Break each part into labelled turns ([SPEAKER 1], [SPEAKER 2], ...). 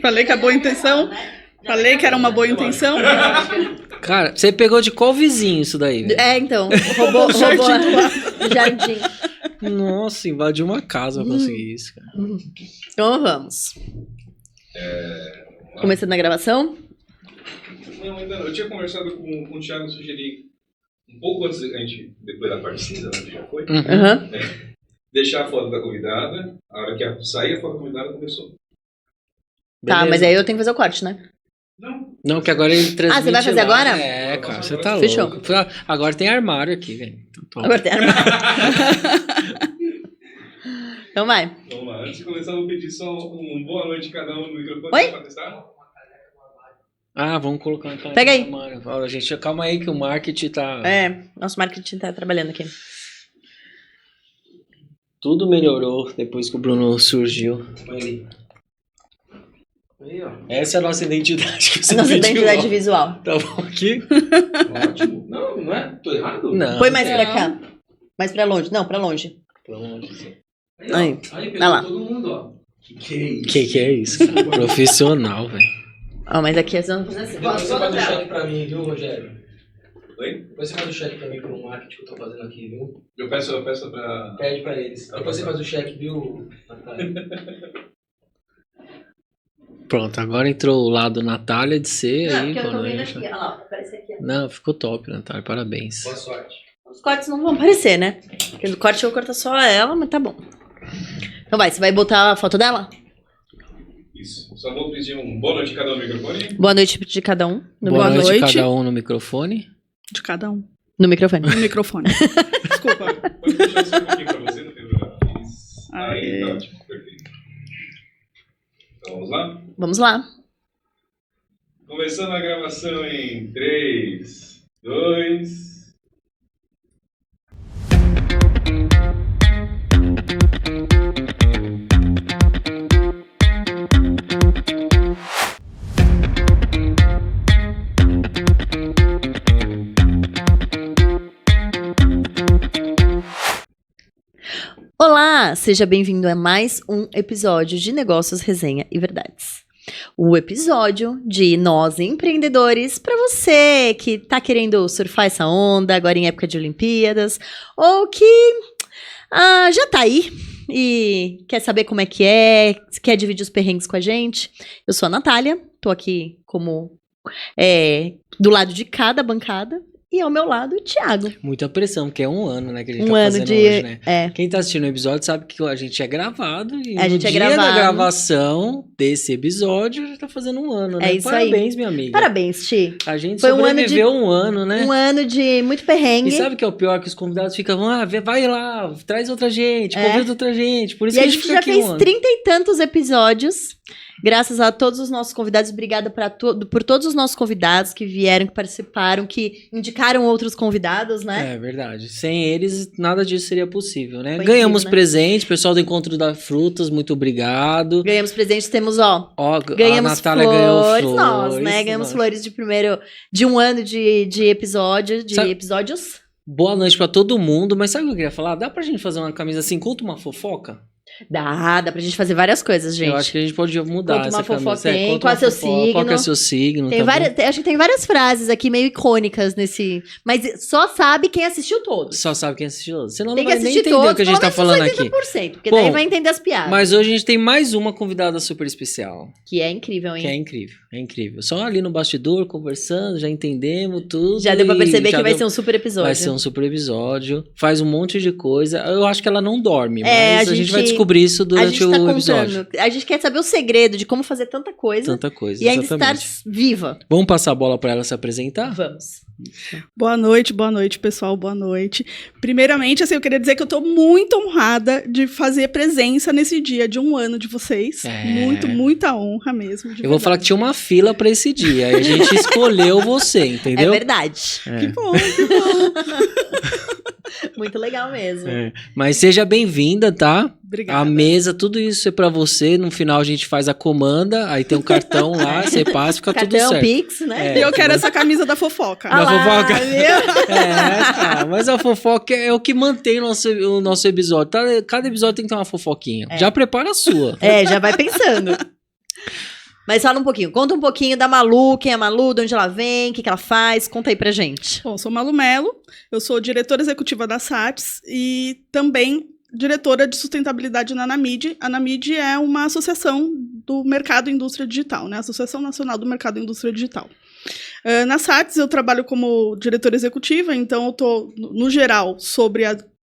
[SPEAKER 1] Falei que a boa intenção. Falei que era uma boa intenção.
[SPEAKER 2] Cara, você pegou de qual vizinho isso daí? Velho?
[SPEAKER 3] Então, roubou o jardim.
[SPEAKER 2] Nossa, invadiu uma casa pra conseguir isso, cara.
[SPEAKER 3] Então vamos. Começando a gravação?
[SPEAKER 4] Não, ainda não. Eu tinha conversado com o Thiago, sugeri um pouco antes, depois da parte cinza, né, que já foi, deixar a foto da convidada. A hora que sair a foto da convidada, começou.
[SPEAKER 3] Tá,
[SPEAKER 2] Beleza.
[SPEAKER 3] mas aí eu tenho que fazer o corte, né?
[SPEAKER 2] Não, que agora ele transmite.
[SPEAKER 3] Ah, você vai fazer
[SPEAKER 2] lá.
[SPEAKER 3] agora?
[SPEAKER 2] É, cara, você tá
[SPEAKER 3] Fechou.
[SPEAKER 2] louco. Agora tem armário aqui, velho.
[SPEAKER 3] Agora tem armário. Então vai.
[SPEAKER 4] Vamos lá. Antes de começar, eu vou pedir só boa noite a cada um no microfone.
[SPEAKER 3] Oi?
[SPEAKER 4] Pra testar.
[SPEAKER 2] Ah, vamos colocar então.
[SPEAKER 3] Pega aí.
[SPEAKER 2] Olha, gente, calma aí que o marketing tá...
[SPEAKER 3] Nosso marketing tá trabalhando aqui.
[SPEAKER 2] Tudo melhorou depois que o Bruno surgiu.
[SPEAKER 5] Aí, ó.
[SPEAKER 2] Essa é a nossa identidade que você
[SPEAKER 3] A nossa
[SPEAKER 2] pediu,
[SPEAKER 3] identidade
[SPEAKER 2] ó.
[SPEAKER 3] visual.
[SPEAKER 2] Tá bom aqui?
[SPEAKER 5] Ótimo. Não é? Tô errado?
[SPEAKER 2] Não.
[SPEAKER 3] Põe mais pra cá. Mais pra longe. Não, pra longe.
[SPEAKER 5] Aí,
[SPEAKER 3] Aí.
[SPEAKER 5] pegou
[SPEAKER 3] Vai lá.
[SPEAKER 5] todo mundo, ó. Que é isso?
[SPEAKER 2] Que é isso, cara? Profissional, velho.
[SPEAKER 3] Ó, mas aqui é só não fazer assim.
[SPEAKER 5] Depois você faz o cheque pra mim, viu, Rogério?
[SPEAKER 4] Oi?
[SPEAKER 5] Depois você faz o cheque pra mim pro marketing que eu tô fazendo aqui, viu?
[SPEAKER 4] Eu peço pra...
[SPEAKER 5] Pede pra eles.
[SPEAKER 4] Tá
[SPEAKER 5] Depois
[SPEAKER 4] bom.
[SPEAKER 5] você faz o cheque, viu, Natália?
[SPEAKER 2] Pronto, agora entrou o lado Natália de ser
[SPEAKER 3] Não,
[SPEAKER 2] aí.
[SPEAKER 3] porque eu tô
[SPEAKER 2] boa
[SPEAKER 3] vendo
[SPEAKER 2] noite.
[SPEAKER 3] aqui. Olha lá, aparece aqui. Ó.
[SPEAKER 2] Não, ficou top, Natália. Parabéns.
[SPEAKER 5] Boa sorte.
[SPEAKER 3] Os cortes não vão aparecer, né? Porque no corte eu vou cortar só ela, mas tá bom. Então vai, você vai botar a foto dela?
[SPEAKER 4] Isso. Só vou pedir boa noite a cada um no microfone.
[SPEAKER 3] Boa noite de cada um.
[SPEAKER 2] Boa noite,
[SPEAKER 1] noite.
[SPEAKER 2] cada um no microfone.
[SPEAKER 1] De cada um.
[SPEAKER 3] No microfone.
[SPEAKER 1] No microfone. Desculpa.
[SPEAKER 4] Pode deixar só um pouquinho pra você, não tem problema. Isso. Aí, tá ótimo. Perfeito. Então, vamos lá?
[SPEAKER 3] Vamos lá.
[SPEAKER 4] Começando a gravação em 3, 2...
[SPEAKER 3] Olá, seja bem-vindo a mais um episódio de Negócios, Resenha e Verdades. O episódio de nós empreendedores para você que tá querendo surfar essa onda agora em época de Olimpíadas ou que já tá aí e quer saber como é, quer dividir os perrengues com a gente. Eu sou a Natália, tô aqui como do lado de cada bancada. E ao meu lado, o Thiago.
[SPEAKER 2] Muita pressão, porque é um ano, né, que a gente
[SPEAKER 3] Um
[SPEAKER 2] tá
[SPEAKER 3] ano
[SPEAKER 2] fazendo
[SPEAKER 3] de...
[SPEAKER 2] hoje, né?
[SPEAKER 3] É.
[SPEAKER 2] Quem tá assistindo o episódio sabe que a gente é gravado e
[SPEAKER 3] A
[SPEAKER 2] no
[SPEAKER 3] gente é
[SPEAKER 2] dia da
[SPEAKER 3] gravado.
[SPEAKER 2] gravação desse episódio já tá fazendo um ano, né?
[SPEAKER 3] É isso aí.
[SPEAKER 2] Parabéns, minha amiga.
[SPEAKER 3] Parabéns, Ti.
[SPEAKER 2] A gente
[SPEAKER 3] Foi um ano de-
[SPEAKER 2] sobreviveu um ano, né?
[SPEAKER 3] Um ano de muito perrengue.
[SPEAKER 2] E sabe o que é o pior? Que os convidados ficam, vai lá, traz outra gente, convida outra gente. Por isso
[SPEAKER 3] E
[SPEAKER 2] que
[SPEAKER 3] a
[SPEAKER 2] a gente
[SPEAKER 3] gente
[SPEAKER 2] fica
[SPEAKER 3] já
[SPEAKER 2] aqui
[SPEAKER 3] fez
[SPEAKER 2] um ano.
[SPEAKER 3] 30 e tantos episódios. Graças a todos os nossos convidados. Obrigada por todos os nossos convidados que vieram, que participaram, que indicaram outros convidados, né?
[SPEAKER 2] É verdade. Sem eles, nada disso seria possível, né?
[SPEAKER 3] Foi
[SPEAKER 2] Ganhamos
[SPEAKER 3] incrível, né?
[SPEAKER 2] presentes, pessoal do Encontro da Frutas, muito obrigado.
[SPEAKER 3] Ganhamos presentes, temos, ó.
[SPEAKER 2] Ó,
[SPEAKER 3] Ganhamos
[SPEAKER 2] a Natália
[SPEAKER 3] flores,
[SPEAKER 2] ganhou flores.
[SPEAKER 3] nós, né? Ganhamos flores de um ano de episódio, de
[SPEAKER 2] Sabe-
[SPEAKER 3] episódios.
[SPEAKER 2] Boa noite pra todo mundo, mas sabe o que eu queria falar? Dá pra gente fazer uma camisa assim, conta uma fofoca?
[SPEAKER 3] Dá pra gente fazer várias coisas, gente.
[SPEAKER 2] Eu acho que a gente pode mudar
[SPEAKER 3] Conta uma
[SPEAKER 2] essa camisa.
[SPEAKER 3] fofoquinha,
[SPEAKER 2] Conta
[SPEAKER 3] qual
[SPEAKER 2] uma
[SPEAKER 3] é seu
[SPEAKER 2] fofoca,
[SPEAKER 3] signo?
[SPEAKER 2] Qual que é seu signo?
[SPEAKER 3] Tem
[SPEAKER 2] tá
[SPEAKER 3] várias, acho que tem várias frases aqui meio icônicas nesse. Mas só sabe quem assistiu
[SPEAKER 2] bom?
[SPEAKER 3] todos.
[SPEAKER 2] Só sabe quem assistiu. Senão
[SPEAKER 3] Tem
[SPEAKER 2] não
[SPEAKER 3] que
[SPEAKER 2] vai nem
[SPEAKER 3] assistir
[SPEAKER 2] entender
[SPEAKER 3] todos,
[SPEAKER 2] o que a gente tá
[SPEAKER 3] pelo
[SPEAKER 2] falando
[SPEAKER 3] menos
[SPEAKER 2] aqui.
[SPEAKER 3] 80%, porque
[SPEAKER 2] Bom,
[SPEAKER 3] daí vai entender as piadas.
[SPEAKER 2] Mas hoje a gente tem mais uma convidada super especial.
[SPEAKER 3] Que é incrível, hein?
[SPEAKER 2] Que é incrível, é incrível. Só ali no bastidor, conversando, já entendemos tudo.
[SPEAKER 3] Já deu pra perceber
[SPEAKER 2] já
[SPEAKER 3] que vai
[SPEAKER 2] deu-
[SPEAKER 3] ser um super episódio.
[SPEAKER 2] Vai ser um super episódio. Faz um monte de coisa. Eu acho que ela não dorme,
[SPEAKER 3] É,
[SPEAKER 2] mas
[SPEAKER 3] a
[SPEAKER 2] a gente vai
[SPEAKER 3] gente-
[SPEAKER 2] descobrir isso
[SPEAKER 3] A
[SPEAKER 2] durante
[SPEAKER 3] gente tá
[SPEAKER 2] o
[SPEAKER 3] contando.
[SPEAKER 2] episódio.
[SPEAKER 3] A gente quer saber o segredo de como fazer tanta coisa
[SPEAKER 2] Tanta coisa,
[SPEAKER 3] e ainda
[SPEAKER 2] exatamente.
[SPEAKER 3] estar viva.
[SPEAKER 2] Vamos passar a bola pra ela se apresentar?
[SPEAKER 3] Vamos.
[SPEAKER 1] Boa noite, pessoal. Boa noite. Primeiramente, assim, eu queria dizer que eu tô muito honrada de fazer presença nesse dia de um ano de vocês.
[SPEAKER 2] É.
[SPEAKER 1] Muita honra mesmo.
[SPEAKER 2] Eu vou falar que tinha uma fila pra esse dia. Aí a gente escolheu você, entendeu?
[SPEAKER 3] É verdade.
[SPEAKER 1] Que bom, que bom.
[SPEAKER 3] Muito legal mesmo.
[SPEAKER 2] É. Mas seja bem-vinda, tá?
[SPEAKER 1] Obrigada.
[SPEAKER 2] A mesa, tudo isso é pra você. No final a gente faz a comanda, aí tem um cartão lá, você passa, fica tudo
[SPEAKER 3] Cartão
[SPEAKER 2] certo.
[SPEAKER 3] Pix, né?
[SPEAKER 1] E eu quero essa camisa da fofoca.
[SPEAKER 2] Da fofoca.
[SPEAKER 3] Viu?
[SPEAKER 2] Cara, mas a fofoca é o que mantém o nosso episódio. Cada episódio tem que ter uma fofoquinha. Já prepara a sua.
[SPEAKER 3] Já vai pensando. Mas fala um pouquinho, conta um pouquinho da Malu, quem é a Malu, de onde ela vem, o que ela faz, conta aí pra gente.
[SPEAKER 1] Bom, sou Malu Melo, eu sou diretora executiva da SATS e também diretora de sustentabilidade na Anamid. A Anamid é uma associação do mercado e indústria digital, né? Associação Nacional do Mercado e Indústria Digital. Na SATS eu trabalho como diretora executiva, então eu estou, no geral, sobre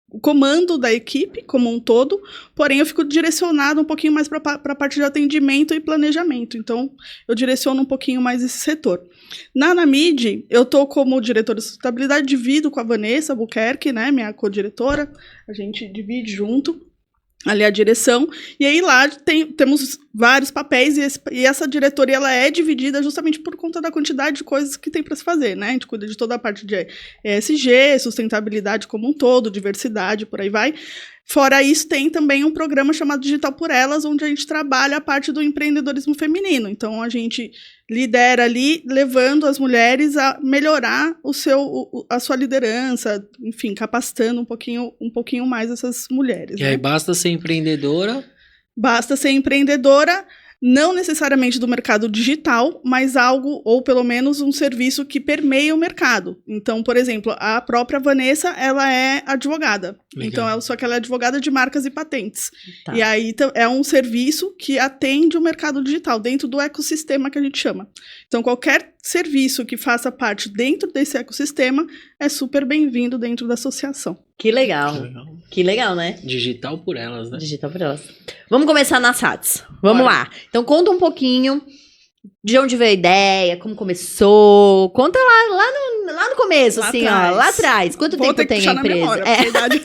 [SPEAKER 1] o comando da equipe como um todo, porém eu fico direcionada um pouquinho mais para a parte de atendimento e planejamento, então eu direciono um pouquinho mais esse setor. Na Anamid, eu estou como diretora de sustentabilidade, divido com a Vanessa Buquerque, né, minha co-diretora, a gente divide junto ali a direção, e aí lá temos vários papéis, e essa diretoria ela é dividida justamente por conta da quantidade de coisas que tem para se fazer, né? A gente cuida de toda a parte de ESG, sustentabilidade como um todo, diversidade, por aí vai. Fora isso, tem também um programa chamado Digital por Elas, onde a gente trabalha a parte do empreendedorismo feminino. Então, a gente lidera ali, levando as mulheres a melhorar a sua liderança, enfim, capacitando um pouquinho mais essas mulheres.
[SPEAKER 2] E aí, basta ser empreendedora?
[SPEAKER 1] Basta ser empreendedora, não necessariamente do mercado digital, mas algo, ou pelo menos um serviço que permeia o mercado. Então, por exemplo, a própria Vanessa, ela é advogada.
[SPEAKER 2] Legal.
[SPEAKER 1] Então, só que ela é advogada de marcas e patentes.
[SPEAKER 3] Tá.
[SPEAKER 1] E aí é um serviço que atende o mercado digital, dentro do ecossistema que a gente chama. Então, qualquer serviço que faça parte dentro desse ecossistema é super bem-vindo dentro da associação.
[SPEAKER 3] Que legal. Que legal, né?
[SPEAKER 2] Digital por elas, né?
[SPEAKER 3] Digital por elas. Vamos começar na SATS. Vamos
[SPEAKER 1] Bora.
[SPEAKER 3] lá. Então, conta um pouquinho de onde veio a ideia, como começou. Conta lá no começo,
[SPEAKER 1] Lá
[SPEAKER 3] assim,
[SPEAKER 1] atrás.
[SPEAKER 3] ó. Lá atrás. Quanto
[SPEAKER 1] Vou
[SPEAKER 3] tempo
[SPEAKER 1] ter que
[SPEAKER 3] tem
[SPEAKER 1] puxar
[SPEAKER 3] a
[SPEAKER 1] na
[SPEAKER 3] empresa?
[SPEAKER 1] memória, porque a idade...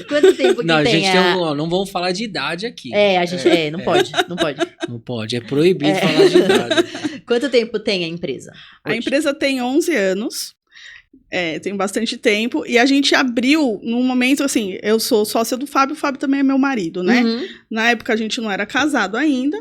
[SPEAKER 3] Quanto tempo que
[SPEAKER 2] Não, a
[SPEAKER 3] tem
[SPEAKER 2] gente não vamos falar de idade aqui.
[SPEAKER 3] a gente não pode.
[SPEAKER 2] Não pode, é proibido falar de idade.
[SPEAKER 3] Quanto tempo tem a empresa?
[SPEAKER 1] A
[SPEAKER 3] hoje?
[SPEAKER 1] empresa tem 11 anos, tem bastante tempo, e a gente abriu num momento, assim, eu sou sócia do Fábio, o Fábio também é meu marido, né?
[SPEAKER 3] Uhum.
[SPEAKER 1] Na época a gente não era casado ainda,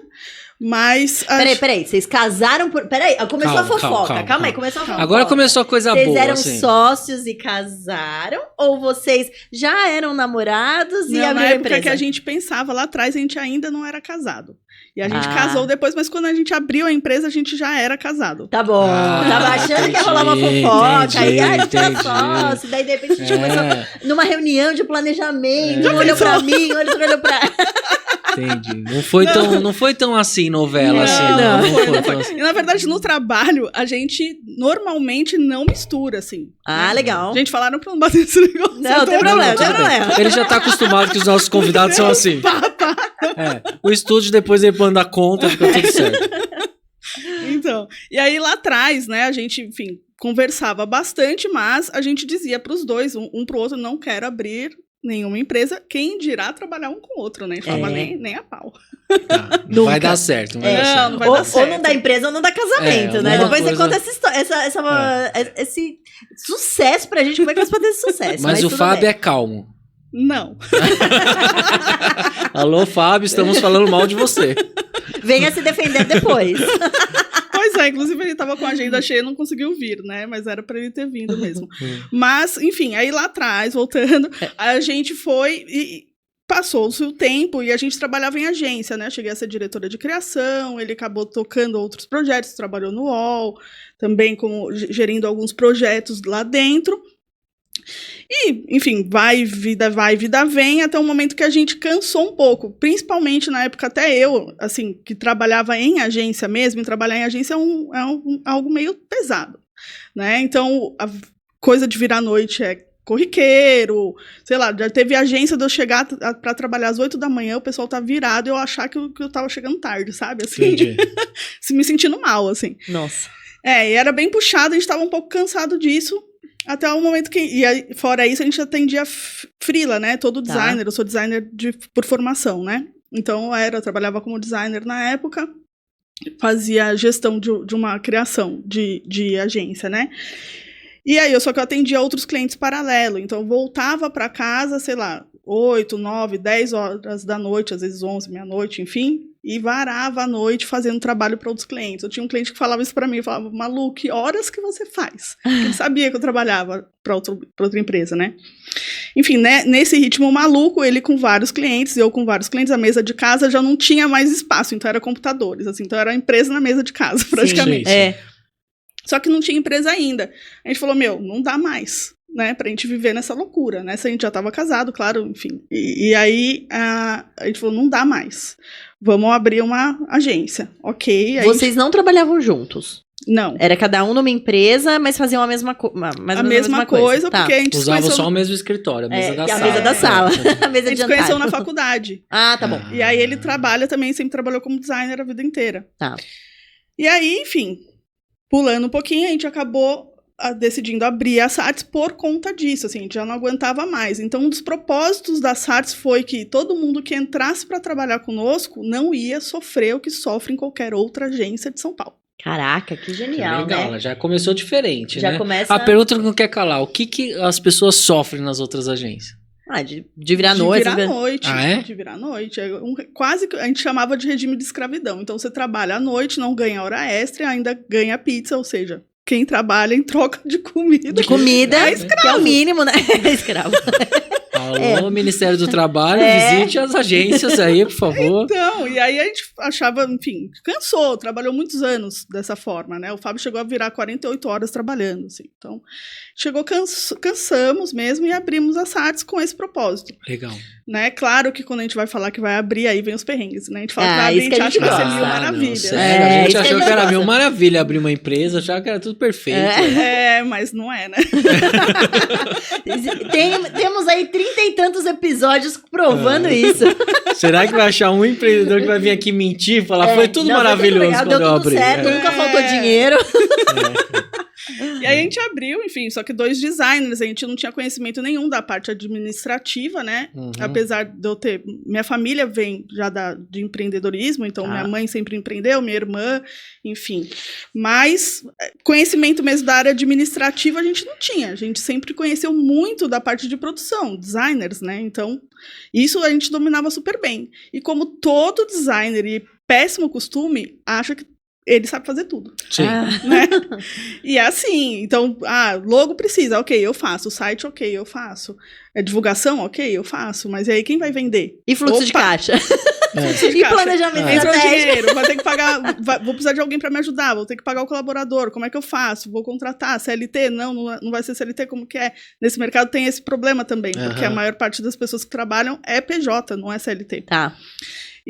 [SPEAKER 1] mas...
[SPEAKER 3] Peraí, vocês casaram por... Peraí, começou
[SPEAKER 2] Calma,
[SPEAKER 3] a fofoca. Calma aí,
[SPEAKER 2] calma.
[SPEAKER 3] começou a fofoca.
[SPEAKER 2] Agora começou a coisa
[SPEAKER 3] Vocês
[SPEAKER 2] boa,
[SPEAKER 3] eram
[SPEAKER 2] assim.
[SPEAKER 3] sócios e casaram? Ou vocês já eram namorados e
[SPEAKER 1] Não, na
[SPEAKER 3] abriram a
[SPEAKER 1] época
[SPEAKER 3] empresa?
[SPEAKER 1] que a gente pensava lá atrás, a gente ainda não era casado. E a gente
[SPEAKER 3] Ah.
[SPEAKER 1] casou depois, mas quando a gente abriu a empresa, a gente já era casado.
[SPEAKER 3] Tá bom, tava achando que ia rolar uma fofoca, aí a gente era
[SPEAKER 2] entendi.
[SPEAKER 3] sócio, daí de repente a gente começou
[SPEAKER 2] É,
[SPEAKER 3] numa reunião de planejamento,
[SPEAKER 2] É.
[SPEAKER 3] um olhou pra mim, o outro olhou pra...
[SPEAKER 2] entendi. Não foi tão assim novela,
[SPEAKER 1] Não,
[SPEAKER 2] assim.
[SPEAKER 3] não
[SPEAKER 2] Não
[SPEAKER 1] foi,
[SPEAKER 2] foi
[SPEAKER 1] não
[SPEAKER 2] tão
[SPEAKER 1] foi.
[SPEAKER 2] assim.
[SPEAKER 1] E na verdade, no trabalho, a gente normalmente não mistura, assim.
[SPEAKER 3] Ah, legal.
[SPEAKER 1] Gente, falaram pra não bater esse negócio.
[SPEAKER 3] Não, tem problema,
[SPEAKER 2] tudo
[SPEAKER 3] tem
[SPEAKER 2] bem.
[SPEAKER 3] problema.
[SPEAKER 2] Ele já tá acostumado que os nossos convidados são assim. O estúdio depois ele manda a conta, fica tudo certo.
[SPEAKER 1] Então, e aí lá atrás, né, a gente, enfim, conversava bastante, mas a gente dizia pros dois, um pro outro, não quero abrir nenhuma empresa, quem dirá trabalhar um com o outro, né? A gente falava nem a pau.
[SPEAKER 2] Tá, não
[SPEAKER 3] Nunca.
[SPEAKER 2] vai dar certo, não vai
[SPEAKER 3] É,
[SPEAKER 2] dar certo.
[SPEAKER 1] não vai
[SPEAKER 3] ou,
[SPEAKER 1] dar
[SPEAKER 3] ou
[SPEAKER 1] certo.
[SPEAKER 3] não dá empresa ou não dá casamento,
[SPEAKER 2] É,
[SPEAKER 3] né?
[SPEAKER 2] alguma
[SPEAKER 3] Depois você
[SPEAKER 2] coisa-
[SPEAKER 3] conta essa história, esse sucesso pra gente, como é que nós podemos ter sucesso.
[SPEAKER 2] Mas o
[SPEAKER 3] tudo
[SPEAKER 2] Fábio
[SPEAKER 3] bem.
[SPEAKER 2] é calmo.
[SPEAKER 1] Não.
[SPEAKER 2] Alô, Fábio, estamos falando mal de você.
[SPEAKER 3] Venha se defender depois.
[SPEAKER 1] Pois é, inclusive ele tava com a agenda cheia e não conseguiu vir, né? Mas era pra ele ter vindo mesmo. Mas, enfim, aí lá atrás, voltando, a gente foi e passou-se o tempo e a gente trabalhava em agência, né? Cheguei a ser diretora de criação, ele acabou tocando outros projetos, trabalhou no UOL, também gerindo alguns projetos lá dentro. E, enfim, vida vem, até o momento que a gente cansou um pouco, principalmente na época, até eu, assim, que trabalhava em agência mesmo, e trabalhar em agência é algo meio pesado, né? Então, a coisa de virar à noite é corriqueiro, sei lá, já teve agência de eu chegar para trabalhar às 8 da manhã, o pessoal tá virado e eu achar que eu tava chegando tarde, sabe? Assim,
[SPEAKER 2] Entendi.
[SPEAKER 1] me sentindo mal, assim.
[SPEAKER 3] Nossa.
[SPEAKER 1] E era bem puxado, a gente tava um pouco cansado disso, até o momento que... E aí, fora isso, a gente atendia freela, né? Todo designer, eu sou designer por formação, né? Então, eu trabalhava como designer na época, fazia gestão de uma criação de agência, né? E aí, só que eu atendia outros clientes paralelo, então eu voltava para casa, sei lá, 8, 9, 10 horas da noite, às vezes 11, meia-noite, enfim, e varava a noite fazendo trabalho para outros clientes. Eu tinha um cliente que falava isso para mim, falava, Malu, que horas que você faz? Porque ele sabia que eu trabalhava para outra empresa, né? Enfim, né, nesse ritmo maluco, ele com vários clientes, eu com vários clientes, a mesa de casa já não tinha mais espaço, então era computadores, assim, então era a empresa na mesa de casa, praticamente.
[SPEAKER 2] Sim.
[SPEAKER 1] Só que não tinha empresa ainda. A gente falou, não dá mais, né, pra gente viver nessa loucura, né, se a gente já tava casado, claro, enfim. E aí a gente falou, não dá mais, vamos abrir uma agência, ok. Aí
[SPEAKER 3] Vocês não trabalhavam juntos?
[SPEAKER 1] Não.
[SPEAKER 3] Era cada um numa empresa, mas faziam a mesma coisa.
[SPEAKER 1] A mesma coisa,
[SPEAKER 3] Tá.
[SPEAKER 1] porque a gente se
[SPEAKER 2] Usava
[SPEAKER 1] conheceu,
[SPEAKER 2] só o mesmo escritório, a mesa da
[SPEAKER 3] e a
[SPEAKER 2] sala.
[SPEAKER 3] mesa da sala. A
[SPEAKER 1] a
[SPEAKER 3] mesa de
[SPEAKER 1] gente se
[SPEAKER 3] jantar.
[SPEAKER 1] conheceu na faculdade.
[SPEAKER 3] Ah, tá bom.
[SPEAKER 1] E aí ele trabalha também, sempre trabalhou como designer a vida inteira.
[SPEAKER 3] Tá.
[SPEAKER 1] E aí, enfim, pulando um pouquinho, a gente acabou decidindo abrir a SARTS por conta disso, assim, a gente já não aguentava mais. Então, um dos propósitos da SARTS foi que todo mundo que entrasse para trabalhar conosco não ia sofrer o que sofre em qualquer outra agência de São Paulo.
[SPEAKER 3] Caraca, que genial,
[SPEAKER 2] Legal,
[SPEAKER 3] né?
[SPEAKER 2] já começou diferente,
[SPEAKER 3] Já
[SPEAKER 2] né?
[SPEAKER 3] começa...
[SPEAKER 2] A pergunta não quer calar, o que as pessoas sofrem nas outras agências?
[SPEAKER 3] De virar noite.
[SPEAKER 1] De virar noite.
[SPEAKER 2] Ah, é?
[SPEAKER 1] De virar noite. Quase que a gente chamava de regime de escravidão. Então, você trabalha à noite, não ganha hora extra e ainda ganha pizza, ou seja, quem trabalha em troca de comida.
[SPEAKER 3] De comida,
[SPEAKER 1] É
[SPEAKER 3] que é o mínimo, né? É escravo.
[SPEAKER 2] Alô, Ministério do Trabalho, visite as agências aí, por favor.
[SPEAKER 1] Então, e aí a gente achava, enfim, cansou, trabalhou muitos anos dessa forma, né? O Fábio chegou a virar 48 horas trabalhando, assim. Então, cansamos mesmo e abrimos a SARTS com esse propósito,
[SPEAKER 2] Legal.
[SPEAKER 1] né? Claro que quando a gente vai falar que vai abrir, aí vem os perrengues, né? A gente fala que vai
[SPEAKER 3] isso
[SPEAKER 1] abrir,
[SPEAKER 3] que
[SPEAKER 1] a
[SPEAKER 3] a
[SPEAKER 1] gente
[SPEAKER 3] gente
[SPEAKER 1] acha que vai ser
[SPEAKER 3] gosta.
[SPEAKER 1] mil maravilhas.
[SPEAKER 2] Sério,
[SPEAKER 3] É,
[SPEAKER 2] a gente
[SPEAKER 3] isso que a
[SPEAKER 2] achou
[SPEAKER 3] gente
[SPEAKER 2] que era
[SPEAKER 3] gosta.
[SPEAKER 2] mil maravilha abrir uma empresa, achava que era tudo perfeito.
[SPEAKER 1] Mas não é, né?
[SPEAKER 3] Temos aí 30 e tantos episódios provando isso.
[SPEAKER 2] Será que vai achar um empreendedor que vai vir aqui mentir e falar foi tudo
[SPEAKER 3] Não,
[SPEAKER 2] maravilhoso
[SPEAKER 3] foi tudo legal,
[SPEAKER 2] quando eu
[SPEAKER 3] deu tudo
[SPEAKER 2] abri?
[SPEAKER 3] certo, nunca faltou dinheiro.
[SPEAKER 1] E aí a gente abriu, enfim, só que 2 designers, a gente não tinha conhecimento nenhum da parte administrativa, né?
[SPEAKER 2] Uhum.
[SPEAKER 1] Apesar de eu ter... Minha família vem já de empreendedorismo, então minha mãe sempre empreendeu, minha irmã, enfim. Mas conhecimento mesmo da área administrativa a gente não tinha. A gente sempre conheceu muito da parte de produção, designers, né? Então, isso a gente dominava super bem. E como todo designer e péssimo costume, acha que ele sabe fazer tudo,
[SPEAKER 2] Sim.
[SPEAKER 1] né? E é assim, então, logo precisa, ok, eu faço. O site, ok, eu faço. Divulgação, ok, eu faço. Mas e aí, quem vai vender?
[SPEAKER 3] E fluxo de caixa.
[SPEAKER 1] Fluxo de
[SPEAKER 3] E
[SPEAKER 1] caixa.
[SPEAKER 3] planejamento
[SPEAKER 1] Entrou
[SPEAKER 3] estratégico.
[SPEAKER 1] dinheiro, vai ter que pagar, vou precisar de alguém para me ajudar, vou ter que pagar o colaborador, como é que eu faço? Vou contratar, CLT? Não vai ser CLT, como que é? Nesse mercado tem esse problema também, porque a maior parte das pessoas que trabalham é PJ, não é CLT.
[SPEAKER 3] Tá.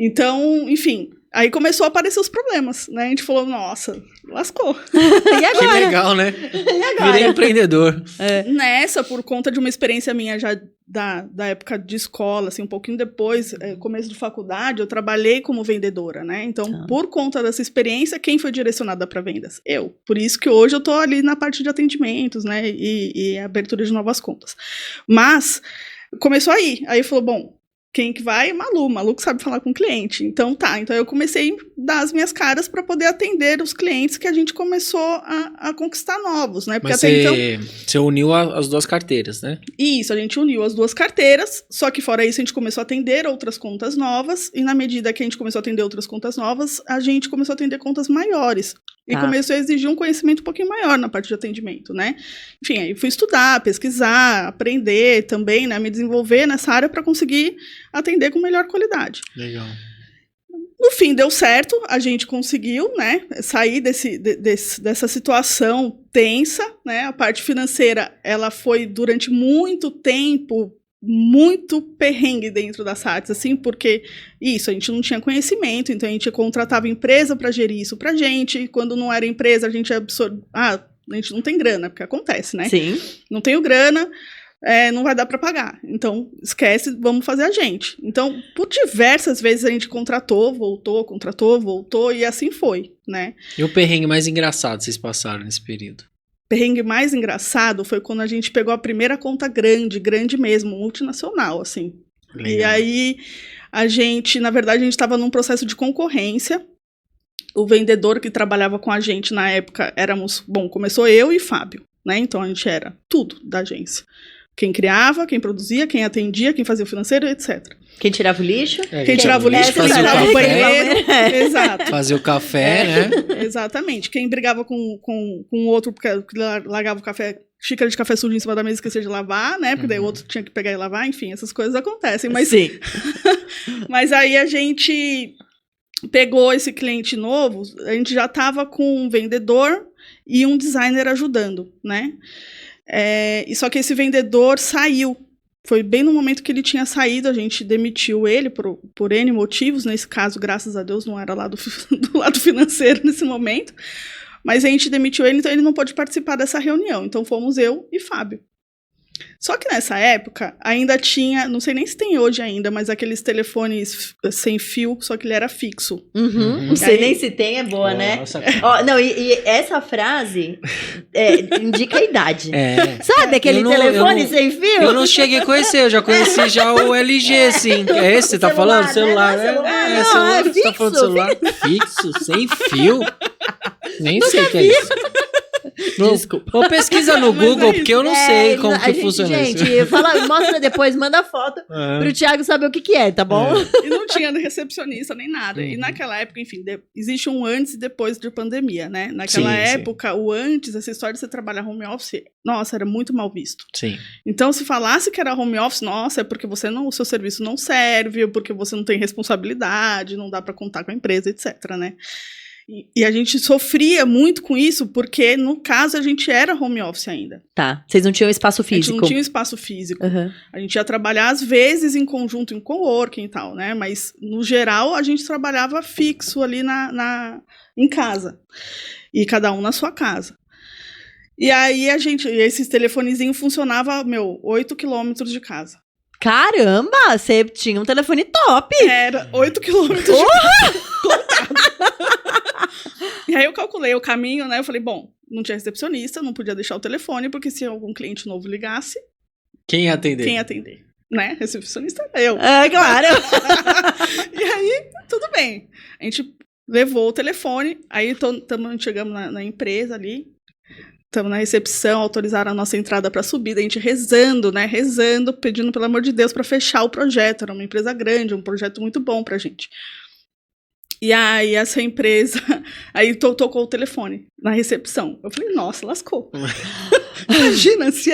[SPEAKER 1] Então, enfim, aí começou a aparecer os problemas, né? A gente falou, nossa, lascou.
[SPEAKER 3] E
[SPEAKER 2] Que
[SPEAKER 3] agora?
[SPEAKER 2] legal, né?
[SPEAKER 3] E agora?
[SPEAKER 2] Virei empreendedor.
[SPEAKER 1] Nessa, por conta de uma experiência minha já da época de escola, assim, um pouquinho depois, começo de faculdade, eu trabalhei como vendedora, né? Então, por conta dessa experiência, quem foi direcionada para vendas? Eu. Por isso que hoje eu tô ali na parte de atendimentos, né? E abertura de novas contas. Mas, começou aí falou, bom, quem que vai? Malu que sabe falar com o cliente. Então eu comecei a dar as minhas caras para poder atender os clientes que a gente começou a conquistar novos, né? Porque
[SPEAKER 2] Mas
[SPEAKER 1] até então...
[SPEAKER 2] você uniu as 2 carteiras, né?
[SPEAKER 1] Isso, a gente uniu as 2 carteiras, só que fora isso a gente começou a atender outras contas novas, e na medida que a gente começou a atender outras contas novas, a gente começou a atender contas maiores. E começou a exigir um conhecimento um pouquinho maior na parte de atendimento, né? Enfim, aí fui estudar, pesquisar, aprender também, né? Me desenvolver nessa área para conseguir atender com melhor qualidade.
[SPEAKER 2] Legal.
[SPEAKER 1] No fim, deu certo, a gente conseguiu, né, sair dessa situação tensa, né? A parte financeira, ela foi durante muito tempo muito perrengue dentro da SARTS, assim, porque a gente não tinha conhecimento, então a gente contratava empresa para gerir isso pra gente, e quando não era empresa, a gente absorve... a gente não tem grana, porque acontece, né?
[SPEAKER 3] Sim.
[SPEAKER 1] Não tenho grana, não vai dar para pagar, então esquece, vamos fazer a gente. Então, por diversas vezes a gente contratou, voltou, e assim foi, né?
[SPEAKER 2] E o perrengue mais engraçado vocês passaram nesse período?
[SPEAKER 1] Perrengue mais engraçado foi quando a gente pegou a primeira conta grande mesmo, multinacional, assim. Legal. E aí, na verdade, a gente estava num processo de concorrência. O vendedor que trabalhava com a gente na época começou eu e Fábio, né? Então a gente era tudo da agência. Quem criava, quem produzia, quem atendia, quem fazia o financeiro, etc.
[SPEAKER 3] Quem tirava o lixo?
[SPEAKER 1] Quem tirava o lixo, quem limpava o banheiro. Exato.
[SPEAKER 2] Fazia o café, né?
[SPEAKER 1] Exatamente. Quem brigava com o outro porque largava o café, xícara de café sujo em cima da mesa e esquecia de lavar, né? Porque daí o outro tinha que pegar e lavar. Enfim, essas coisas acontecem. Mas,
[SPEAKER 3] Sim.
[SPEAKER 1] mas aí a gente pegou esse cliente novo, a gente já estava com um vendedor e um designer ajudando, né? E só que esse vendedor saiu. Foi bem no momento que ele tinha saído, a gente demitiu ele por N motivos. Nesse caso, graças a Deus, não era lá do lado financeiro nesse momento. Mas a gente demitiu ele, então ele não pôde participar dessa reunião. Então fomos eu e Fábio. Só que nessa época, ainda tinha, não sei nem se tem hoje ainda, mas aqueles telefones sem fio, só que ele era fixo.
[SPEAKER 3] Não sei nem se tem, é boa, né?
[SPEAKER 2] Nossa.
[SPEAKER 3] Ó, não, e essa frase indica a idade. Sabe aquele
[SPEAKER 2] Eu não-
[SPEAKER 3] telefone
[SPEAKER 2] eu não-
[SPEAKER 3] sem fio?
[SPEAKER 2] Eu não cheguei a conhecer, eu já conheci já o LG, sim. É esse que você tá falando? Celular,
[SPEAKER 3] né?
[SPEAKER 2] né?
[SPEAKER 3] Celular,
[SPEAKER 2] É,
[SPEAKER 3] não,
[SPEAKER 2] celular.
[SPEAKER 3] é
[SPEAKER 2] Você tá falando
[SPEAKER 3] fixo,
[SPEAKER 2] celular fixo, sem fio? Nem sei o que é isso.
[SPEAKER 3] Desculpa.
[SPEAKER 2] Ou pesquisa no
[SPEAKER 1] Mas é
[SPEAKER 2] Google,
[SPEAKER 1] isso.
[SPEAKER 2] porque eu não sei como
[SPEAKER 3] a
[SPEAKER 2] que
[SPEAKER 3] gente,
[SPEAKER 2] funciona isso.
[SPEAKER 3] Gente, mostra depois, manda foto pro Thiago saber o que é, tá bom?
[SPEAKER 1] E não tinha recepcionista nem nada. E naquela época, enfim, existe um antes e depois de pandemia, né? Naquela
[SPEAKER 2] Sim, sim.
[SPEAKER 1] época, o antes, essa história de você trabalhar home office, nossa, era muito mal visto.
[SPEAKER 2] Sim.
[SPEAKER 1] Então, se falasse que era home office, nossa, é porque o seu serviço não serve, ou porque você não tem responsabilidade, não dá para contar com a empresa, etc, né? E a gente sofria muito com isso, porque, no caso, a gente era home office ainda.
[SPEAKER 3] Tá, vocês não tinham espaço
[SPEAKER 1] A
[SPEAKER 3] físico.
[SPEAKER 1] gente não tinha um espaço físico.
[SPEAKER 3] Uhum.
[SPEAKER 1] A gente ia trabalhar, às vezes, em conjunto, em coworking e tal, né? Mas, no geral, a gente trabalhava fixo ali em casa. E cada um na sua casa. E aí, esses telefonezinhos funcionavam, 8 quilômetros de casa.
[SPEAKER 3] Caramba, você tinha um telefone top.
[SPEAKER 1] Era 8 quilômetros de casa. E aí eu calculei o caminho, né? Eu falei, bom, não tinha recepcionista, não podia deixar o telefone, porque se algum cliente novo ligasse,
[SPEAKER 2] Quem ia atender?
[SPEAKER 1] quem ia atender? Né? Recepcionista era eu.
[SPEAKER 3] É, claro.
[SPEAKER 1] E aí, tudo bem. A gente levou o telefone, aí chegamos na empresa ali, estamos na recepção, autorizaram a nossa entrada para subida, a gente rezando, né? Rezando, pedindo pelo amor de Deus para fechar o projeto. Era uma empresa grande, um projeto muito bom pra gente. E aí, essa empresa... Aí, tocou o telefone na recepção. Eu falei, nossa, lascou. Imagina, se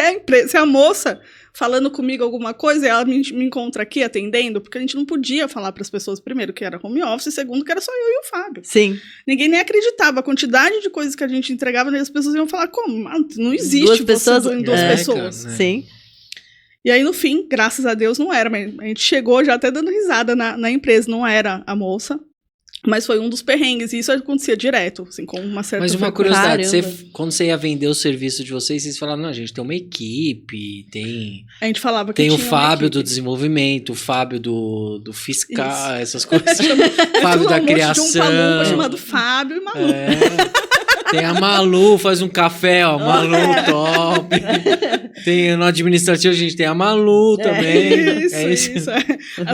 [SPEAKER 1] a moça falando comigo alguma coisa, ela me encontra aqui atendendo, porque a gente não podia falar para as pessoas, primeiro, que era home office, e segundo, que era só eu e o Fábio.
[SPEAKER 3] Sim.
[SPEAKER 1] Ninguém nem acreditava. A quantidade de coisas que a gente entregava, e as pessoas iam falar, como? Não existe
[SPEAKER 3] Duas pessoas
[SPEAKER 1] em duas pessoas.
[SPEAKER 2] Cara, né?
[SPEAKER 3] Sim.
[SPEAKER 1] E aí, no fim, graças a Deus, não era. Mas a gente chegou já até dando risada na empresa. Não era a moça. Mas foi um dos perrengues, e isso acontecia direto, assim, com uma certa
[SPEAKER 2] Mas uma
[SPEAKER 1] frequência.
[SPEAKER 2] curiosidade,
[SPEAKER 3] Caramba.
[SPEAKER 2] quando você ia vender o serviço de vocês falaram, não, a gente tem uma equipe, tem
[SPEAKER 1] A gente falava que
[SPEAKER 2] o
[SPEAKER 1] tinha uma
[SPEAKER 2] Fábio do
[SPEAKER 1] equipe.
[SPEAKER 2] desenvolvimento, o Fábio do fiscal,
[SPEAKER 1] Isso.
[SPEAKER 2] essas coisas.
[SPEAKER 1] É
[SPEAKER 2] Fábio
[SPEAKER 1] tudo
[SPEAKER 2] da
[SPEAKER 1] um monte
[SPEAKER 2] criação.
[SPEAKER 1] de um palumpa chamado Fábio e Malu.
[SPEAKER 2] Tem a Malu, faz um café, ó, Malu top. Tem no administrativo, a gente tem a Malu também.
[SPEAKER 1] Isso.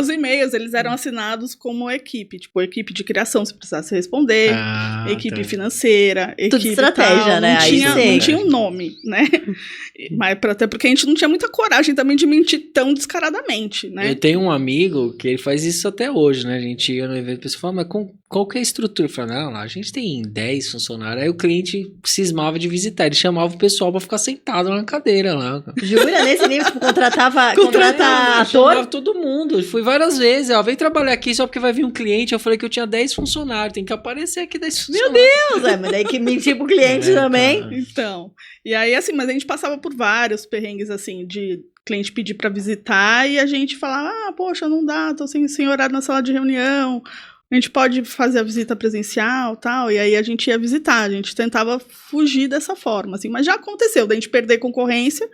[SPEAKER 1] Os e-mails, eles eram assinados como equipe, tipo, equipe de criação, se precisasse responder, equipe financeira, equipe
[SPEAKER 3] estratégia,
[SPEAKER 1] tal.
[SPEAKER 3] né?
[SPEAKER 1] Não
[SPEAKER 3] Aí
[SPEAKER 1] tinha,
[SPEAKER 3] sim.
[SPEAKER 1] não tinha um nome, né? Mas até porque a gente não tinha muita coragem também de mentir tão descaradamente, né?
[SPEAKER 2] Eu tenho um amigo que ele faz isso até hoje, né? A gente ia no evento e a pessoa fala, mas qual que é a estrutura? Eu falo, não, a gente tem 10 funcionários. Aí o cliente cismava de visitar, ele chamava o pessoal pra ficar sentado na cadeira lá.
[SPEAKER 3] Jura? Nesse nível, tipo, contratava
[SPEAKER 2] Chamava
[SPEAKER 3] ator?
[SPEAKER 2] todo mundo. Eu fui várias vezes. Ó, vem trabalhar aqui só porque vai vir um cliente. Eu falei que eu tinha 10 funcionários. Tem que aparecer aqui 10 funcionários.
[SPEAKER 3] Meu Deus, mas daí que mentir pro cliente também.
[SPEAKER 2] Cara.
[SPEAKER 1] Então, e aí assim, mas a gente passava por vários perrengues assim, de cliente pedir pra visitar e a gente falava, poxa, não dá, tô sem horário na sala de reunião, a gente pode fazer a visita presencial, tal, e aí a gente ia visitar, a gente tentava fugir dessa forma, assim, mas já aconteceu, da gente perder concorrência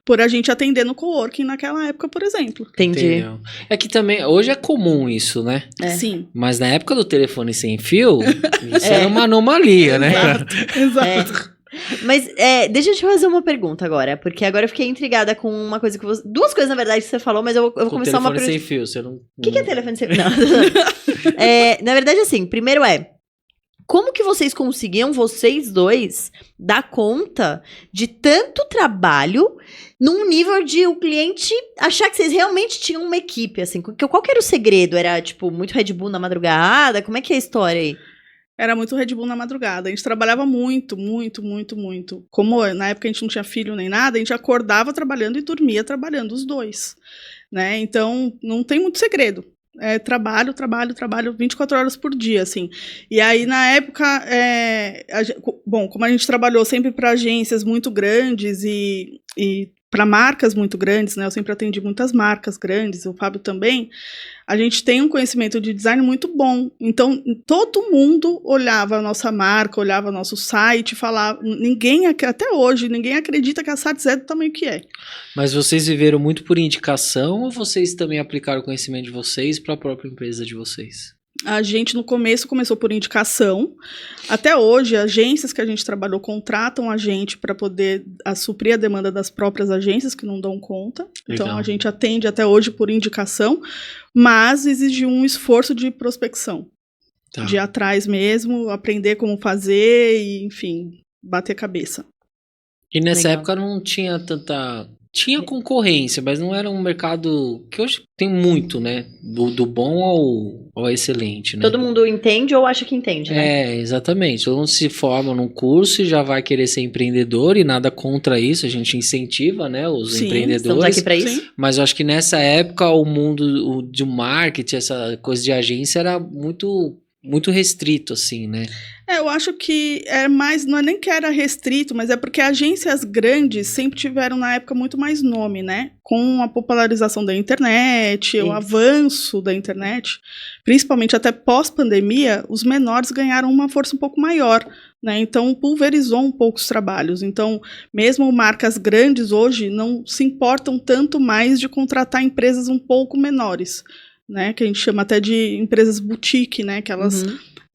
[SPEAKER 1] por a gente atender no coworking naquela época, por exemplo.
[SPEAKER 3] Entendi.
[SPEAKER 2] Entendeu? É que também, hoje é comum isso, né?
[SPEAKER 3] É.
[SPEAKER 1] Sim,
[SPEAKER 2] Mas na época do telefone sem fio, isso era uma anomalia, né?
[SPEAKER 1] exato.
[SPEAKER 3] Mas deixa eu te fazer uma pergunta agora, porque agora eu fiquei intrigada com uma coisa que você... Duas coisas, na verdade, que você falou, mas eu vou
[SPEAKER 2] Com
[SPEAKER 3] começar uma
[SPEAKER 2] telefone
[SPEAKER 3] pergunta.
[SPEAKER 2] sem fio, você não...
[SPEAKER 3] O que é telefone sem fio? Não. Na verdade, assim, primeiro como que vocês conseguiam, vocês dois, dar conta de tanto trabalho num nível de o cliente achar que vocês realmente tinham uma equipe, assim? Qual que era o segredo? Era, tipo, muito Red Bull na madrugada? Como é que é a história aí?
[SPEAKER 1] Era muito Red Bull na madrugada. A gente trabalhava muito, muito, muito, muito. Como na época a gente não tinha filho nem nada, a gente acordava trabalhando e dormia trabalhando, os dois. Né? Então, não tem muito segredo. É trabalho, 24 horas por dia, assim. E aí, na época, bom, como a gente trabalhou sempre para agências muito grandes e para marcas muito grandes, né? Eu sempre atendi muitas marcas grandes, o Fábio também. A gente tem um conhecimento de design muito bom. Então, todo mundo olhava a nossa marca, olhava o nosso site, falava... até hoje, ninguém acredita que a Sates é do tamanho que é.
[SPEAKER 2] Mas vocês viveram muito por indicação ou vocês também aplicaram o conhecimento de vocês para a própria empresa de vocês?
[SPEAKER 1] A gente, no começo, começou por indicação. Até hoje, agências que a gente trabalhou contratam a gente para poder suprir a demanda das próprias agências, que não dão conta.
[SPEAKER 2] Legal.
[SPEAKER 1] Então, a gente atende até hoje por indicação, mas exige um esforço de prospecção.
[SPEAKER 2] Tá.
[SPEAKER 1] De ir atrás mesmo, aprender como fazer e, enfim, bater cabeça.
[SPEAKER 2] E nessa
[SPEAKER 3] Legal.
[SPEAKER 2] época não tinha tanta... Tinha concorrência, mas não era um mercado que hoje tem muito, né? Do bom ao excelente, né?
[SPEAKER 3] Todo mundo entende ou acha que entende, né?
[SPEAKER 2] Exatamente. Todo mundo se forma num curso e já vai querer ser empreendedor e nada contra isso. A gente incentiva, né, os
[SPEAKER 1] Sim,
[SPEAKER 2] empreendedores.
[SPEAKER 3] Estamos aqui pra isso.
[SPEAKER 1] Sim.
[SPEAKER 2] Mas eu acho que nessa época o mundo de marketing, essa coisa de agência era muito, muito restrito, assim, né?
[SPEAKER 1] Eu acho que é mais, não é nem que era restrito, mas é porque agências grandes sempre tiveram na época muito mais nome, né? Com a popularização da internet, o avanço da internet, principalmente até pós-pandemia, os menores ganharam uma força um pouco maior, né? Então pulverizou um pouco os trabalhos. Então, mesmo marcas grandes hoje não se importam tanto mais de contratar empresas um pouco menores, né? Que a gente chama até de empresas boutique, né? Que elas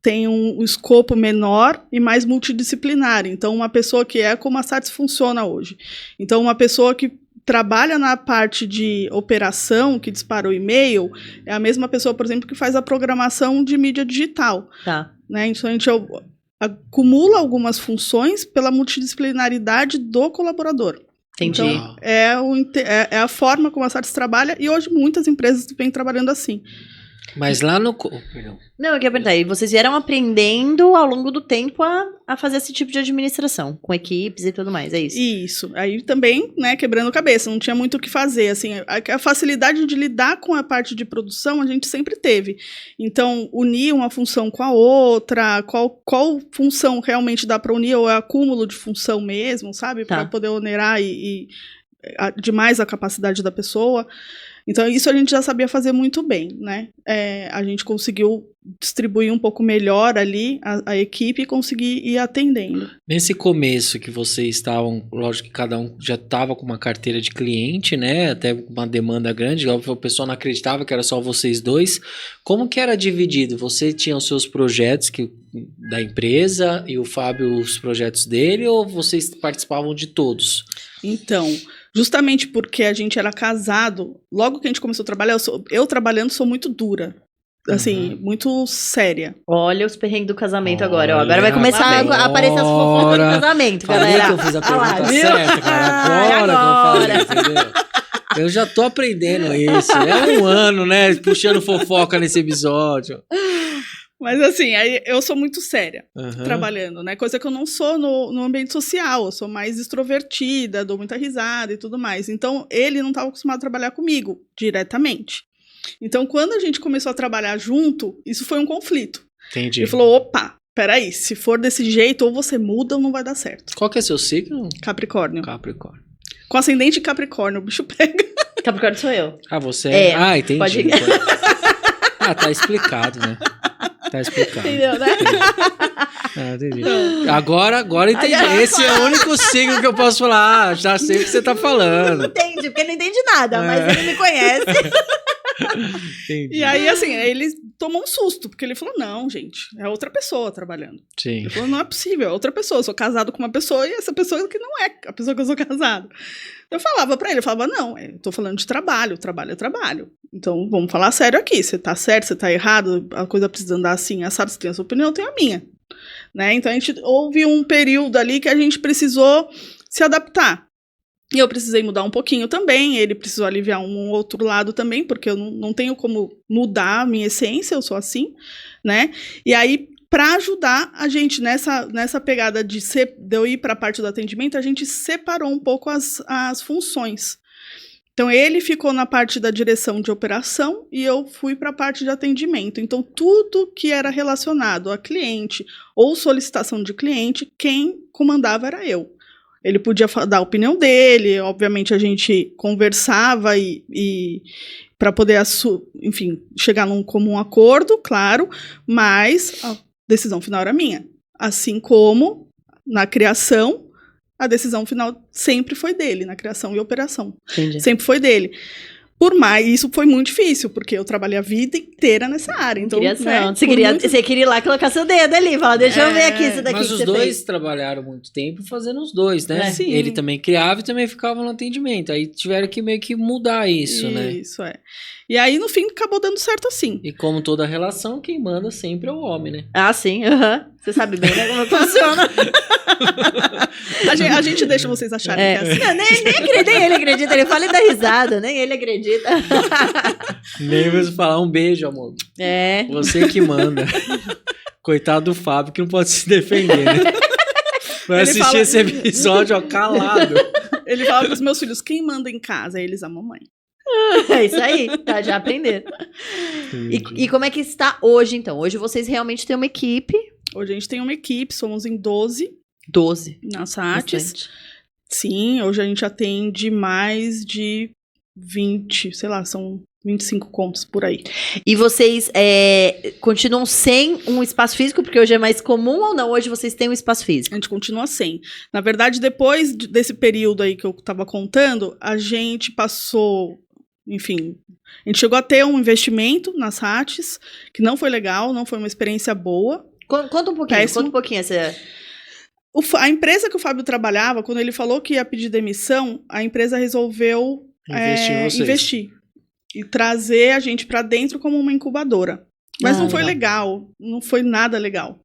[SPEAKER 1] tem um escopo menor e mais multidisciplinar. Então, uma pessoa que como a Sates funciona hoje. Então, uma pessoa que trabalha na parte de operação, que dispara o e-mail, é a mesma pessoa, por exemplo, que faz a programação de mídia digital.
[SPEAKER 3] Tá.
[SPEAKER 1] Né? Então, a gente acumula algumas funções pela multidisciplinaridade do colaborador.
[SPEAKER 3] Entendi.
[SPEAKER 1] Então, é a forma como a Sates trabalha e hoje muitas empresas vêm trabalhando assim.
[SPEAKER 2] Mas lá no... Perdão.
[SPEAKER 3] Não, eu queria perguntar, e vocês vieram aprendendo ao longo do tempo a fazer esse tipo de administração, com equipes e tudo mais, é isso?
[SPEAKER 1] Isso. Aí também, né, quebrando cabeça, não tinha muito o que fazer, assim, a facilidade de lidar com a parte de produção a gente sempre teve. Então, unir uma função com a outra, qual função realmente dá para unir, ou é acúmulo de função mesmo, sabe?
[SPEAKER 3] Tá.
[SPEAKER 1] Para poder onerar demais a capacidade da pessoa. Então, isso a gente já sabia fazer muito bem, né? A gente conseguiu distribuir um pouco melhor ali a equipe e conseguir ir atendendo.
[SPEAKER 2] Nesse começo que vocês estavam, lógico que cada um já estava com uma carteira de cliente, né? Até uma demanda grande, óbvio, o pessoal não acreditava que era só vocês dois. Como que era dividido? Você tinha os seus projetos da empresa e o Fábio os projetos dele, ou vocês participavam de todos?
[SPEAKER 1] Então, justamente porque a gente era casado, logo que a gente começou a trabalhar, eu trabalhando sou muito dura. Assim, muito séria.
[SPEAKER 3] Olha os perrengues do casamento agora, ó.
[SPEAKER 2] Olha,
[SPEAKER 3] Agora vai começar a aparecer as fofocas do casamento,
[SPEAKER 2] Falei
[SPEAKER 3] galera.
[SPEAKER 2] que eu fiz a
[SPEAKER 3] Olha lá,
[SPEAKER 2] pergunta
[SPEAKER 3] viu?
[SPEAKER 2] certa, cara. Agora que eu falei, entendeu? Eu já tô aprendendo isso. É um ano, né? Puxando fofoca nesse episódio.
[SPEAKER 1] Mas assim, aí eu sou muito séria
[SPEAKER 2] Uhum.
[SPEAKER 1] trabalhando, né? Coisa que eu não sou no ambiente social. Eu sou mais extrovertida, dou muita risada e tudo mais. Então, ele não estava acostumado a trabalhar comigo diretamente. Então, quando a gente começou a trabalhar junto, isso foi um conflito.
[SPEAKER 2] Entendi.
[SPEAKER 1] Ele falou, opa, peraí, se for desse jeito, ou você muda ou não vai dar certo.
[SPEAKER 2] Qual que é seu signo?
[SPEAKER 1] Capricórnio.
[SPEAKER 2] Capricórnio.
[SPEAKER 1] Com ascendente em Capricórnio, o bicho pega.
[SPEAKER 3] Capricórnio sou eu.
[SPEAKER 2] Ah, você é?
[SPEAKER 3] É,
[SPEAKER 2] Entendi.
[SPEAKER 3] pode ir.
[SPEAKER 2] Tá explicado, né? Tá explicado.
[SPEAKER 3] Entendeu, né?
[SPEAKER 2] Entendi. Agora entendi. Esse é o único signo que eu posso falar. Já sei o que você tá falando.
[SPEAKER 3] Entendi, porque ele não entende nada, mas ele me conhece.
[SPEAKER 2] Entendi.
[SPEAKER 1] E aí, assim, ele tomou um susto, porque ele falou, não, gente, é outra pessoa trabalhando.
[SPEAKER 2] Sim.
[SPEAKER 1] Ele falou, não é possível, é outra pessoa. Eu sou casado com uma pessoa e essa pessoa que não é a pessoa que eu sou casado. Eu falava pra ele, eu falava, não, eu tô falando de trabalho, trabalho é trabalho. Então, vamos falar sério aqui. Você tá certo, você tá errado, a coisa precisa andar assim, assado, você tem a sua opinião, eu tenho a minha. né? Então, houve um período ali que a gente precisou se adaptar. E eu precisei mudar um pouquinho também, ele precisou aliviar um outro lado também, porque eu não tenho como mudar a minha essência, eu sou assim, né? E aí, para ajudar a gente nessa pegada de eu ir para a parte do atendimento, a gente separou um pouco as funções. Então, ele ficou na parte da direção de operação e eu fui para a parte de atendimento. Então, tudo que era relacionado a cliente ou solicitação de cliente, quem comandava era eu. Ele podia dar a opinião dele, obviamente a gente conversava e para poder, enfim, chegar num comum acordo, claro, mas a decisão final era minha. Assim como na criação, a decisão final sempre foi dele, na criação e operação.
[SPEAKER 3] Entendi.
[SPEAKER 1] Sempre foi dele. Por mais, isso foi muito difícil, porque eu trabalhei a vida inteira nessa área. Então,
[SPEAKER 3] Criação.
[SPEAKER 1] né,
[SPEAKER 3] Você queria ir lá colocar seu dedo ali, falar, deixa eu ver aqui isso daqui
[SPEAKER 2] Mas
[SPEAKER 3] que
[SPEAKER 2] os
[SPEAKER 3] você
[SPEAKER 2] dois
[SPEAKER 3] fez.
[SPEAKER 2] trabalharam muito tempo fazendo os dois, né?
[SPEAKER 1] Sim.
[SPEAKER 2] Ele também criava e também ficava no atendimento. Aí tiveram que meio que mudar isso, né?
[SPEAKER 1] Isso, é. E aí, no fim, acabou dando certo assim.
[SPEAKER 2] E como toda relação, quem manda sempre é o homem, né?
[SPEAKER 3] Ah, sim, aham. Você sabe bem, né, como funciona.
[SPEAKER 1] A gente deixa vocês acharem que é assim.
[SPEAKER 3] Não, nem ele acredita, ele fala e dá risada, nem ele acredita.
[SPEAKER 2] Nem mesmo falar um beijo, amor.
[SPEAKER 3] É.
[SPEAKER 2] Você que manda. Coitado do Fábio, que não pode se defender, né? Vai
[SPEAKER 1] Ele
[SPEAKER 2] assistir
[SPEAKER 1] fala-
[SPEAKER 2] esse episódio, ó, calado.
[SPEAKER 1] Ele fala para os meus filhos, quem manda em casa? Eles, a mamãe.
[SPEAKER 3] É isso aí, tá já aprendendo. E como é que está hoje, então? Hoje vocês realmente têm uma equipe.
[SPEAKER 1] Hoje a gente tem uma equipe, somos em 12
[SPEAKER 3] 12.
[SPEAKER 1] na SATs.
[SPEAKER 3] Bastante.
[SPEAKER 1] Sim, hoje a gente atende mais de 20, sei lá, são 25 contos por aí.
[SPEAKER 3] E vocês continuam sem um espaço físico, porque hoje é mais comum ou não? Hoje vocês têm um espaço físico?
[SPEAKER 1] A gente continua sem. Na verdade, depois desse período aí que eu estava contando, a gente passou, enfim, a gente chegou a ter um investimento nas SATs, que não foi legal, não foi uma experiência boa.
[SPEAKER 3] Conta um pouquinho,
[SPEAKER 1] Péssimo.
[SPEAKER 3] conta um pouquinho essa...
[SPEAKER 1] A empresa que o Fábio trabalhava, quando ele falou que ia pedir demissão, a empresa resolveu
[SPEAKER 2] Investir em vocês.
[SPEAKER 1] investir e trazer a gente para dentro como uma incubadora. Mas não foi legal, não foi nada legal.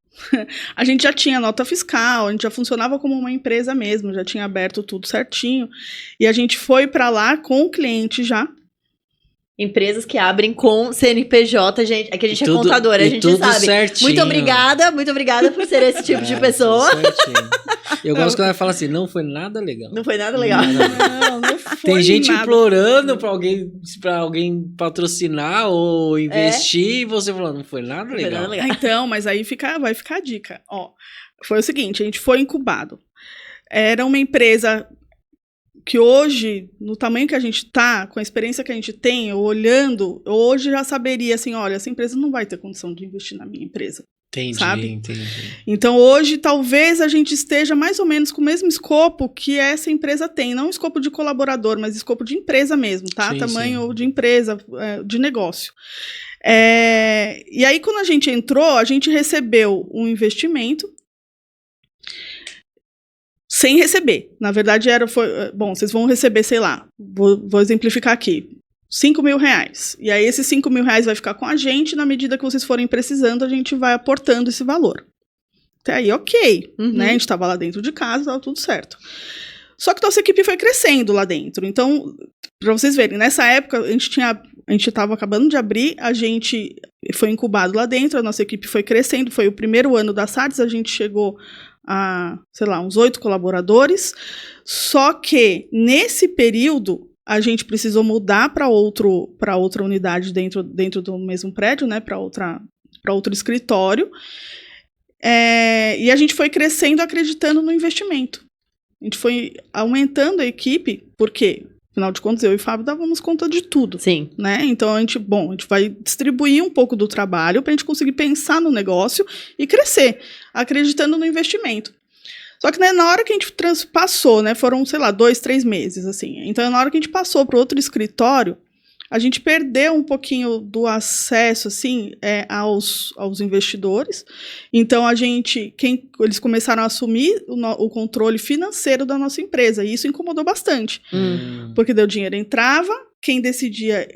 [SPEAKER 1] A gente já tinha nota fiscal, a gente já funcionava como uma empresa mesmo, já tinha aberto tudo certinho. E a gente foi para lá com o cliente já.
[SPEAKER 3] Empresas que abrem com CNPJ, gente. É que a gente é
[SPEAKER 2] Tudo-
[SPEAKER 3] contadora, a
[SPEAKER 2] e
[SPEAKER 3] gente
[SPEAKER 2] tudo
[SPEAKER 3] sabe.
[SPEAKER 2] certinho.
[SPEAKER 3] Muito obrigada por ser esse tipo de pessoa.
[SPEAKER 2] tudo certinho. Eu gosto quando ela fala assim, não foi nada legal.
[SPEAKER 3] Não foi nada legal.
[SPEAKER 1] Não foi
[SPEAKER 2] Tem gente
[SPEAKER 1] nada.
[SPEAKER 2] implorando pra alguém patrocinar ou investir e você falando, não foi nada
[SPEAKER 3] Não foi
[SPEAKER 2] legal.
[SPEAKER 3] nada legal.
[SPEAKER 1] Então, mas aí vai ficar a dica. Ó, foi o seguinte, a gente foi incubado. Era uma empresa que hoje, no tamanho que a gente tá, com a experiência que a gente tem, eu olhando, eu hoje já saberia assim, olha, essa empresa não vai ter condição de investir na minha empresa.
[SPEAKER 2] Entendi,
[SPEAKER 1] Sabe?
[SPEAKER 2] entendi.
[SPEAKER 1] Então, hoje, talvez a gente esteja mais ou menos com o mesmo escopo que essa empresa tem. Não escopo de colaborador, mas escopo de empresa mesmo, tá?
[SPEAKER 2] Sim,
[SPEAKER 1] Tamanho de empresa, de negócio. E aí, quando a gente entrou, a gente recebeu um investimento sem receber. Na verdade, bom, vocês vão receber, sei lá, vou exemplificar aqui, R$5.000. E aí, esses R$5.000 vai ficar com a gente, na medida que vocês forem precisando, a gente vai aportando esse valor. Até aí, ok, né? A gente estava lá dentro de casa, estava tudo certo. Só que nossa equipe foi crescendo lá dentro. Então, para vocês verem, nessa época, a gente estava acabando de abrir, a gente foi incubado lá dentro, a nossa equipe foi crescendo, foi o primeiro ano da SATs, a gente chegou a, sei lá, uns 8 colaboradores. Só que, nesse período, a gente precisou mudar para outra unidade dentro do mesmo prédio, né, para outro escritório. E a gente foi crescendo acreditando no investimento. A gente foi aumentando a equipe, porque, afinal de contas, eu e o Fábio dávamos conta de tudo.
[SPEAKER 3] Sim.
[SPEAKER 1] Né? Então, a gente vai distribuir um pouco do trabalho para a gente conseguir pensar no negócio e crescer, acreditando no investimento. Só que, né, na hora que a gente passou, né, foram, sei lá, 2, 3 meses, assim. Então, na hora que a gente passou para outro escritório, a gente perdeu um pouquinho do acesso, aos investidores. Então, eles começaram a assumir o controle financeiro da nossa empresa, e isso incomodou bastante. Porque o dinheiro entrava, quem decidia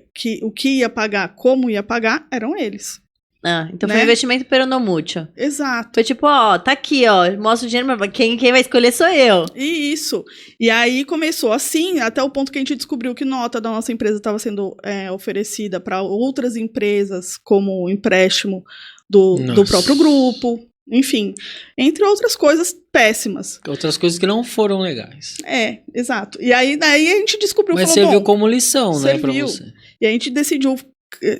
[SPEAKER 1] o que ia pagar, como ia pagar, eram eles.
[SPEAKER 3] Ah, então
[SPEAKER 1] Né?
[SPEAKER 3] foi um investimento peronomútil.
[SPEAKER 1] Exato.
[SPEAKER 3] Foi tipo, ó, tá aqui, ó, mostra o dinheiro, mas quem vai escolher sou eu.
[SPEAKER 1] E isso. E aí começou assim, até o ponto que a gente descobriu que nota da nossa empresa estava sendo oferecida para outras empresas como empréstimo do
[SPEAKER 2] Nossa.
[SPEAKER 1] próprio grupo. Enfim, entre outras coisas péssimas.
[SPEAKER 2] Outras coisas que não foram legais.
[SPEAKER 1] Exato. E aí daí a gente descobriu...
[SPEAKER 2] Mas
[SPEAKER 1] falou,
[SPEAKER 2] serviu
[SPEAKER 1] bom,
[SPEAKER 2] como lição, né, pra
[SPEAKER 1] serviu.
[SPEAKER 2] você.
[SPEAKER 1] E a gente decidiu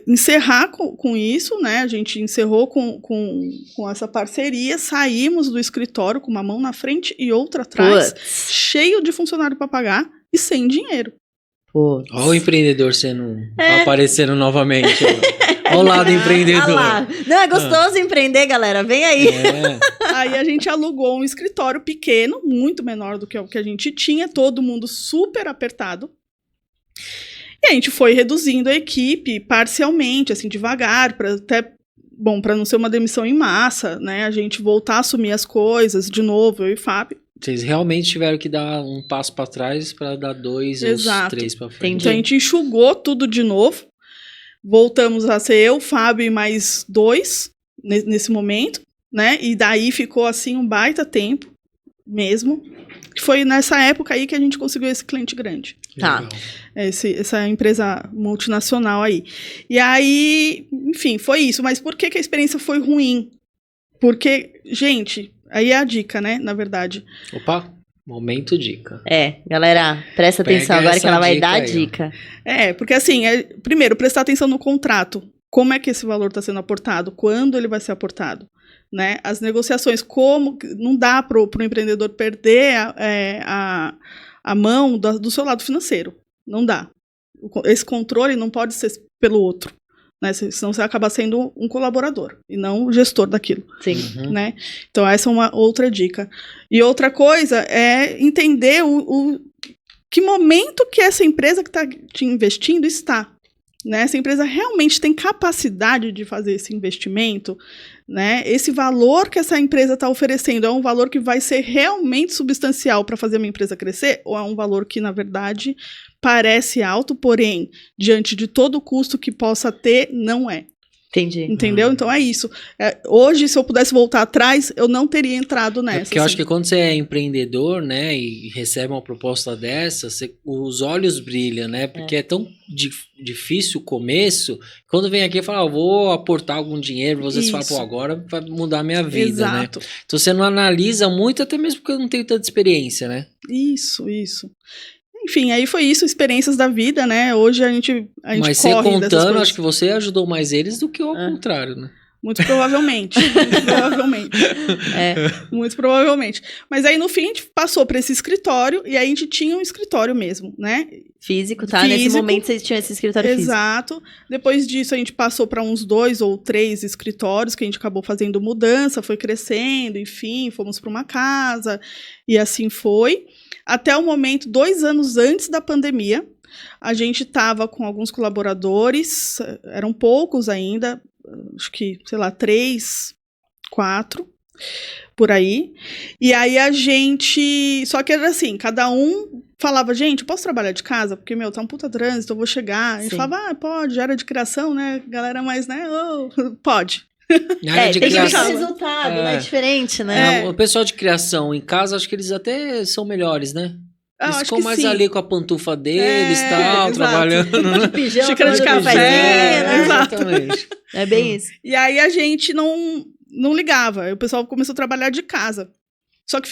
[SPEAKER 1] encerrar com isso, né? A gente encerrou com essa parceria, saímos do escritório com uma mão na frente e outra atrás,
[SPEAKER 3] Putz.
[SPEAKER 1] cheio de funcionário para pagar e sem dinheiro.
[SPEAKER 3] Putz.
[SPEAKER 2] Olha o empreendedor aparecendo novamente. Olha o lado empreendedor.
[SPEAKER 3] Ah lá. Não, é gostoso empreender, galera. Vem aí.
[SPEAKER 1] Aí a gente alugou um escritório pequeno, muito menor do que o que a gente tinha, todo mundo super apertado. E a gente foi reduzindo a equipe parcialmente, assim, devagar, para não ser uma demissão em massa, né? A gente voltar a assumir as coisas de novo, eu e o Fábio.
[SPEAKER 2] Vocês realmente tiveram que dar um passo para trás para dar 2 ou 3 para frente.
[SPEAKER 3] Entendi.
[SPEAKER 1] Então a gente enxugou tudo de novo. Voltamos a ser eu, Fábio e mais 2 nesse momento, né? E daí ficou assim um baita tempo mesmo. Foi nessa época aí que a gente conseguiu esse cliente grande.
[SPEAKER 3] Tá.
[SPEAKER 2] Legal.
[SPEAKER 1] Essa empresa multinacional aí. E aí, enfim, foi isso. Mas por que a experiência foi ruim? Porque, gente, aí é a dica, né? Na verdade.
[SPEAKER 2] Opa, momento dica.
[SPEAKER 3] Galera, presta
[SPEAKER 2] Pega
[SPEAKER 3] atenção agora que
[SPEAKER 2] essa
[SPEAKER 3] ela vai
[SPEAKER 2] dica
[SPEAKER 3] dar a
[SPEAKER 2] aí, ó.
[SPEAKER 3] dica.
[SPEAKER 1] Porque assim, primeiro, prestar atenção no contrato. Como é que esse valor está sendo aportado? Quando ele vai ser aportado? Né? As negociações, como não dá para o empreendedor perder a mão do seu lado financeiro. Não dá. Esse controle não pode ser pelo outro. Né? Senão você acaba sendo um colaborador e não o gestor daquilo.
[SPEAKER 3] Sim.
[SPEAKER 2] Uhum.
[SPEAKER 1] Né? Então, essa é uma outra dica. E outra coisa é entender que momento que essa empresa que está te investindo está. Né? Essa empresa realmente tem capacidade de fazer esse investimento, né? Esse valor que essa empresa está oferecendo é um valor que vai ser realmente substancial para fazer a minha empresa crescer? Ou é um valor que, na verdade, parece alto, porém, diante de todo o custo que possa ter, não é?
[SPEAKER 3] Entendi.
[SPEAKER 1] Entendeu? Então é isso. Hoje, se eu pudesse voltar atrás, eu não teria entrado nessa.
[SPEAKER 2] Porque eu acho que quando você é empreendedor, né, e recebe uma proposta dessa, os olhos brilham, né? Porque é tão difícil o começo. Quando vem aqui e fala, vou aportar algum dinheiro, vocês falam, pô, agora vai mudar a minha vida,
[SPEAKER 1] Exato.
[SPEAKER 2] né? Então você não analisa muito, até mesmo porque eu não tenho tanta experiência, né?
[SPEAKER 1] Isso. Enfim, aí foi isso, experiências da vida, né? Hoje a gente
[SPEAKER 2] Mas
[SPEAKER 1] corre
[SPEAKER 2] você
[SPEAKER 1] dessas
[SPEAKER 2] contando,
[SPEAKER 1] coisas.
[SPEAKER 2] acho que você ajudou mais eles do que o contrário, né?
[SPEAKER 1] Muito provavelmente. Muito provavelmente. Muito provavelmente. Mas aí, no fim, a gente passou para esse escritório, e aí a gente tinha um escritório mesmo, né?
[SPEAKER 3] Físico, tá? Nesse momento vocês tinham esse escritório físico.
[SPEAKER 1] Exato. Depois disso, a gente passou para uns 2 ou 3 escritórios, que a gente acabou fazendo mudança, foi crescendo, enfim, fomos para uma casa, e assim foi. Até o momento, 2 anos antes da pandemia, a gente estava com alguns colaboradores, eram poucos ainda, acho que, 3, 4, por aí. E aí a gente... Só que era assim, cada um falava, gente, eu posso trabalhar de casa? Porque, tá um puta trânsito, eu vou chegar. A gente falava, pode, área de criação, né? Galera mais, né? Pode.
[SPEAKER 2] Área de
[SPEAKER 3] tem que ver
[SPEAKER 2] criação.
[SPEAKER 3] esse resultado, né? É diferente, né?
[SPEAKER 2] O pessoal de criação em casa, acho que eles até são melhores, né? Eles ficam mais
[SPEAKER 1] sim.
[SPEAKER 2] ali com a pantufa deles e tal,
[SPEAKER 1] exato.
[SPEAKER 2] trabalhando.
[SPEAKER 3] De pijama,
[SPEAKER 1] Xícara de
[SPEAKER 3] tomando
[SPEAKER 1] café,
[SPEAKER 3] cafezinho, né?
[SPEAKER 2] Exatamente.
[SPEAKER 3] É bem isso.
[SPEAKER 1] E aí a gente não ligava. Aí o pessoal começou a trabalhar de casa. Só que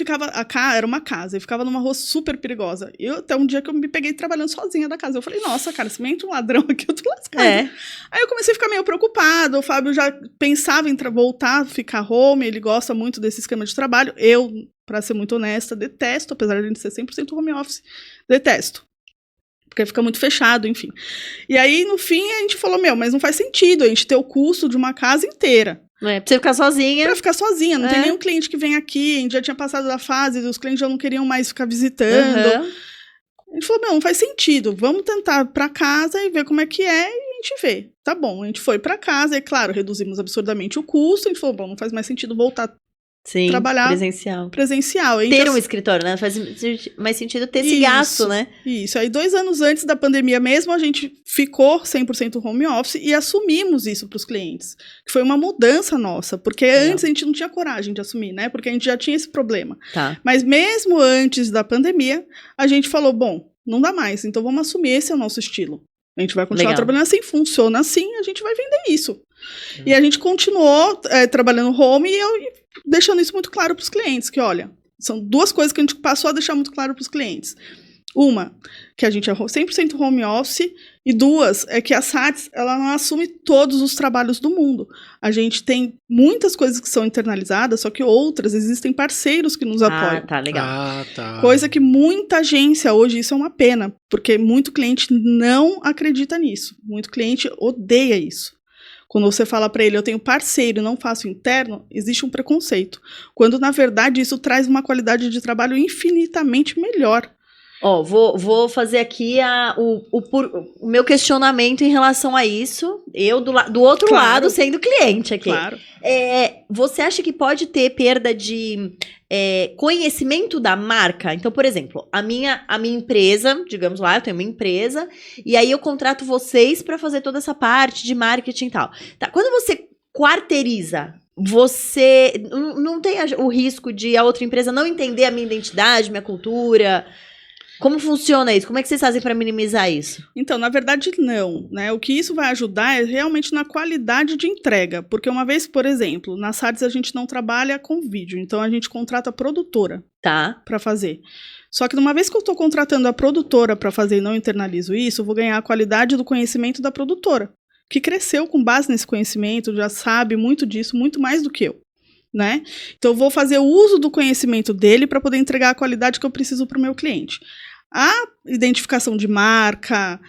[SPEAKER 1] era uma casa, e ficava numa rua super perigosa. Até um dia que eu me peguei trabalhando sozinha da casa. Eu falei, nossa, cara, se me entra um ladrão aqui, eu tô lascada. Aí eu comecei a ficar meio preocupada. O Fábio já pensava em voltar a ficar home, ele gosta muito desse esquema de trabalho. Eu, pra ser muito honesta, detesto, apesar de a gente ser 100% home office, detesto. Porque fica muito fechado, enfim. E aí, no fim, a gente falou, mas não faz sentido a gente ter o custo de uma casa inteira.
[SPEAKER 3] Pra você ficar sozinha.
[SPEAKER 1] Pra ficar sozinha. Não tem nenhum cliente que vem aqui, a gente já tinha passado da fase, os clientes já não queriam mais ficar visitando. A gente falou, não faz sentido, vamos tentar pra casa e ver como é que é, e a gente vê. Tá bom, a gente foi pra casa, e claro, reduzimos absurdamente o custo, a gente falou, não faz mais sentido voltar
[SPEAKER 3] Sim,
[SPEAKER 1] trabalhar presencial.
[SPEAKER 3] Ter um escritório, né? Faz mais sentido ter esse gasto, né?
[SPEAKER 1] Isso. Aí 2 anos antes da pandemia mesmo, a gente ficou 100% home office e assumimos isso para os clientes. Que foi uma mudança nossa, porque antes a gente não tinha coragem de assumir, né? Porque a gente já tinha esse problema.
[SPEAKER 3] Tá.
[SPEAKER 1] Mas mesmo antes da pandemia, a gente falou, bom, não dá mais, então vamos assumir, esse é o nosso estilo. A gente vai continuar trabalhando assim, funciona assim, a gente vai vender isso. E a gente continuou trabalhando home e deixando isso muito claro para os clientes, que olha, são 2 coisas que a gente passou a deixar muito claro para os clientes. Uma, que a gente é 100% home office, e 2, é que a SATS, ela não assume todos os trabalhos do mundo. A gente tem muitas coisas que são internalizadas, só que outras, existem parceiros que nos apoiam.
[SPEAKER 3] Tá, legal.
[SPEAKER 2] Tá.
[SPEAKER 1] Coisa que muita agência hoje, isso é uma pena, porque muito cliente não acredita nisso. Muito cliente odeia isso. Quando você fala para ele, eu tenho parceiro e não faço interno, existe um preconceito. Quando, na verdade, isso traz uma qualidade de trabalho infinitamente melhor.
[SPEAKER 3] Vou fazer aqui o meu questionamento em relação a isso. Eu, do outro lado, sendo cliente aqui.
[SPEAKER 1] Claro.
[SPEAKER 3] Você acha que pode ter perda de conhecimento da marca? Então, por exemplo, a minha empresa, digamos lá, eu tenho uma empresa, e aí eu contrato vocês para fazer toda essa parte de marketing e tal. Tá, quando você quarteiriza, você não tem o risco de a outra empresa não entender a minha identidade, minha cultura? Como funciona isso? Como é que vocês fazem para minimizar isso?
[SPEAKER 1] Então, na verdade, não, né? O que isso vai ajudar é realmente na qualidade de entrega. Porque uma vez, por exemplo, na SATS a gente não trabalha com vídeo. Então, a gente contrata a produtora para fazer. Só que uma vez que eu estou contratando a produtora para fazer e não internalizo isso, eu vou ganhar a qualidade do conhecimento da produtora, que cresceu com base nesse conhecimento, já sabe muito disso, muito mais do que eu. Né? Então, eu vou fazer o uso do conhecimento dele para poder entregar a qualidade que eu preciso para o meu cliente. A identificação de marca,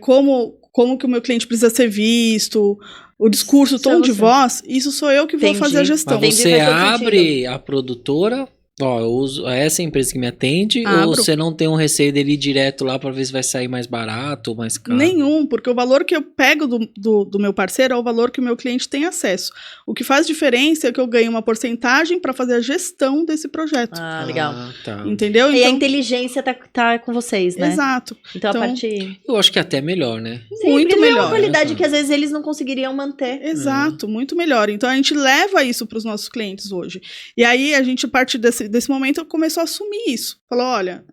[SPEAKER 1] como que o meu cliente precisa ser visto, o discurso, o tom de voz, isso sou eu que vou fazer a gestão.
[SPEAKER 2] Mas você abre a produtora, eu uso essa empresa que me atende, ou você não tem um receio dele ir direto lá para ver se vai sair mais barato ou mais caro?
[SPEAKER 1] Nenhum, porque o valor que eu pego do meu parceiro é o valor que o meu cliente tem acesso. O que faz diferença é que eu ganho uma porcentagem para fazer a gestão desse projeto.
[SPEAKER 3] Legal.
[SPEAKER 1] Tá. Entendeu?
[SPEAKER 3] E a inteligência tá com vocês, né?
[SPEAKER 1] Exato.
[SPEAKER 3] Então, a parte...
[SPEAKER 2] Eu acho que até melhor, né?
[SPEAKER 3] Sim, muito melhor. É uma qualidade que às vezes eles não conseguiriam manter.
[SPEAKER 1] Exato, muito melhor. Então, a gente leva isso para os nossos clientes hoje. E aí, a gente, a partir desse momento, começou a assumir isso. Falou, olha,